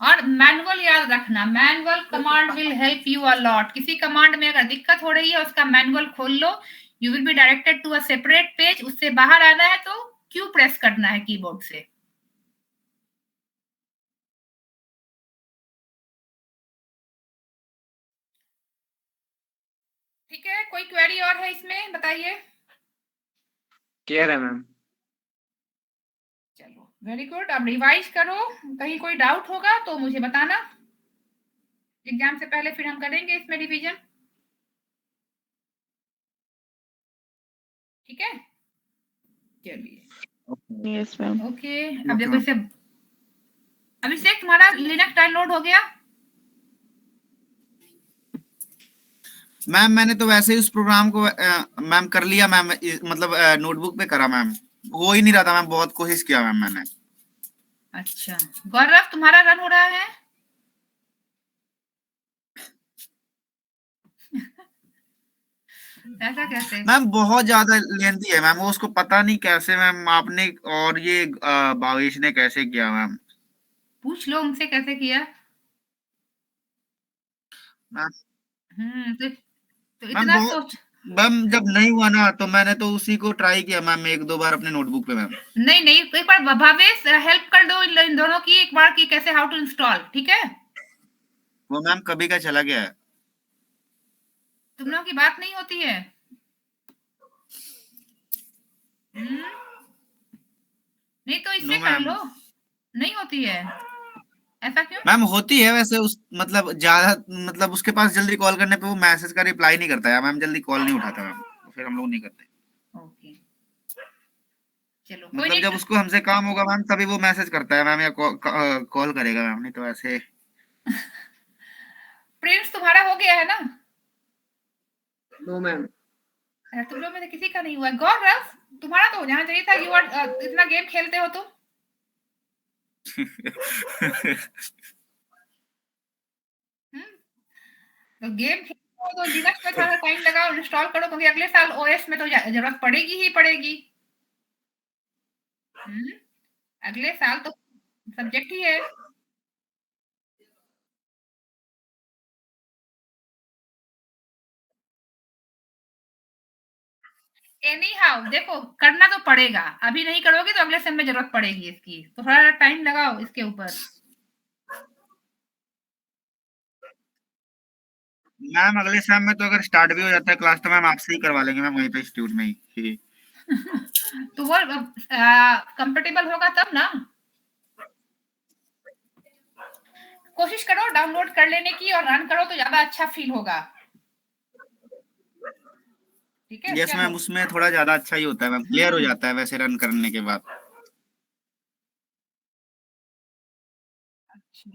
और मैनुअल याद रखना, manual command will help you a lot. किसी कमांड में अगर दिक्कत हो रही है उसका मैनुअल खोल लो, you will be directed to a separate page. उससे बाहर आना है तो क्यू प्रेस करना है कीबोर्ड से। ठीक है, कोई क्वेरी और है इसमें, बताइए। क्लियर है मैम। चलो वेरी गुड, अब रिवाइज करो। कहीं कोई डाउट होगा तो मुझे बताना, एग्जाम से पहले फिर हम करेंगे इसमें रिवीजन। ठीक है, चलिए। Yes ma'am. ओके, अब देखो इसे, अभिषेक तुम्हारा लिनक्स डाउनलोड हो गया? मैम मैंने तो वैसे ही उस प्रोग्राम को मैम कर लिया मैम, मतलब नोटबुक पे करा मैम, हो ही नहीं रहा था मैम, बहुत कोशिश किया मैम मैंने। अच्छा, गौरव तुम्हारा रन हो रहा है? ऐसा कैसे? मैम बहुत ज्यादा लेंथी है मैम, वो उसको पता नहीं कैसे मैम आपने और ये भावेश ने कैसे किया मैम। पूछ लो उनसे कैसे किया। मैम तो मैम इतना बहुत सोच। मैम जब नहीं हुआ ना तो मैंने तो उसी को ट्राई किया मैम एक दो बार अपने नोटबुक पे मैम। नहीं, एक बार भावेश हेल्प कर दो इन दोनों की एक बार, की कैसे हाउ टू इंस्टॉल। ठीक है, वो मैम कभी का चला गया है। तुम लोगों की बात नहीं होती है। नहीं तो इससे नो कर मैम। लो, नहीं होती है, ऐसा क्यों? मैम होती है वैसे, उस मतलब ज्यादा, मतलब उसके पास जल्दी कॉल करने पे वो मैसेज का रिप्लाई नहीं करता है मैम, जल्दी कॉल नहीं उठाता मैम, तो फिर हम लोग नहीं करते। ओके, चलो कोई मतलब नहीं। जब उसको हमसे काम होगा मैम तभी वो मैसेज करता है मैम, या कॉल करेगा मैम, नहीं तो ऐसे। प्रिंस तुम्हारा हो गया है ना? No ma'am. तुम लोग में से किसी का नहीं हुआ। गौरव तुम्हारा तो हो जाना चाहिए था, यू आर इतना गेम खेलते हो तुम। तो गेम खेलते हो तो लिनक्स में थोड़ा टाइम लगाओ, इंस्टॉल करो, क्योंकि अगले साल ओएस में तो जरूरत पड़ेगी ही पड़ेगी। अगले साल तो सब्जेक्ट ही है। एनी हाउ देखो, करना तो पड़ेगा, अभी नहीं करोगे तो अगले सेम में जरूरत पड़ेगी इसकी, तो थोड़ा टाइम लगाओ इसके ऊपर। मैम अगले सेम में तो अगर स्टार्ट भी हो जाता है क्लास तो मैम आपसे ही करवा लेंगे मैम, वहीं पे इंस्टीट्यूट में ही। तो वो कंफर्टेबल होगा तब ना। कोशिश करो डाउनलोड कर लेने की और रन करो तो ज्यादा अच्छा फील होगा। ठीक है, यस मैम, उसमें थोड़ा ज्यादा अच्छा ही होता है मैम, क्लियर हो जाता है वैसे रन करने के बाद। अच्छा।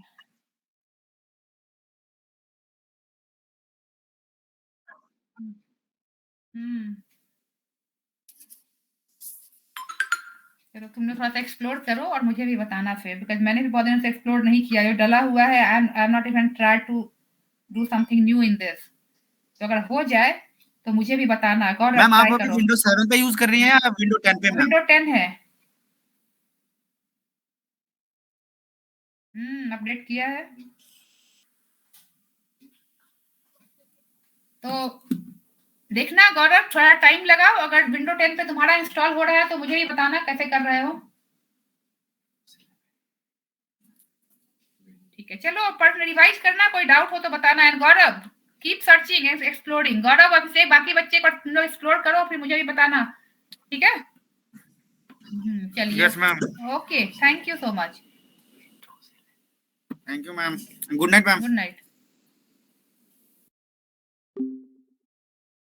हम्म, चलो तुमने थोड़ा सा एक्सप्लोर करो और मुझे भी बताना फिर, बिकॉज मैंने भी बहुत दिनों से एक्सप्लोर नहीं किया, ये डला हुआ है। I am not even try to do something new in this. तो अगर हो जाए तो मुझे भी बताना। और मैम आप ट्राई अभी करो। विंडो 7 पे यूज कर रही हैं या विंडो 10 पे मैम? विंडो 10 है। अपडेट किया है। तो देखना गौरव, थोड़ा टाइम लगाओ, अगर विंडो 10 पे तुम्हारा इंस्टॉल हो रहा है तो मुझे भी बताना कैसे कर रहे हो। ठीक है, चलो पढ़ रिवाइज करना, कोई डाउट हो तो बताना। And Gaurav keep searching exploring. Gaurav अब से बाकी बच्चे को तुम लोग एक्सप्लोर करो, फिर मुझे भी बताना। ठीक है, चलिए। Yes ma'am. Okay, thank you so much. Thank you ma'am, good night ma'am. Good night.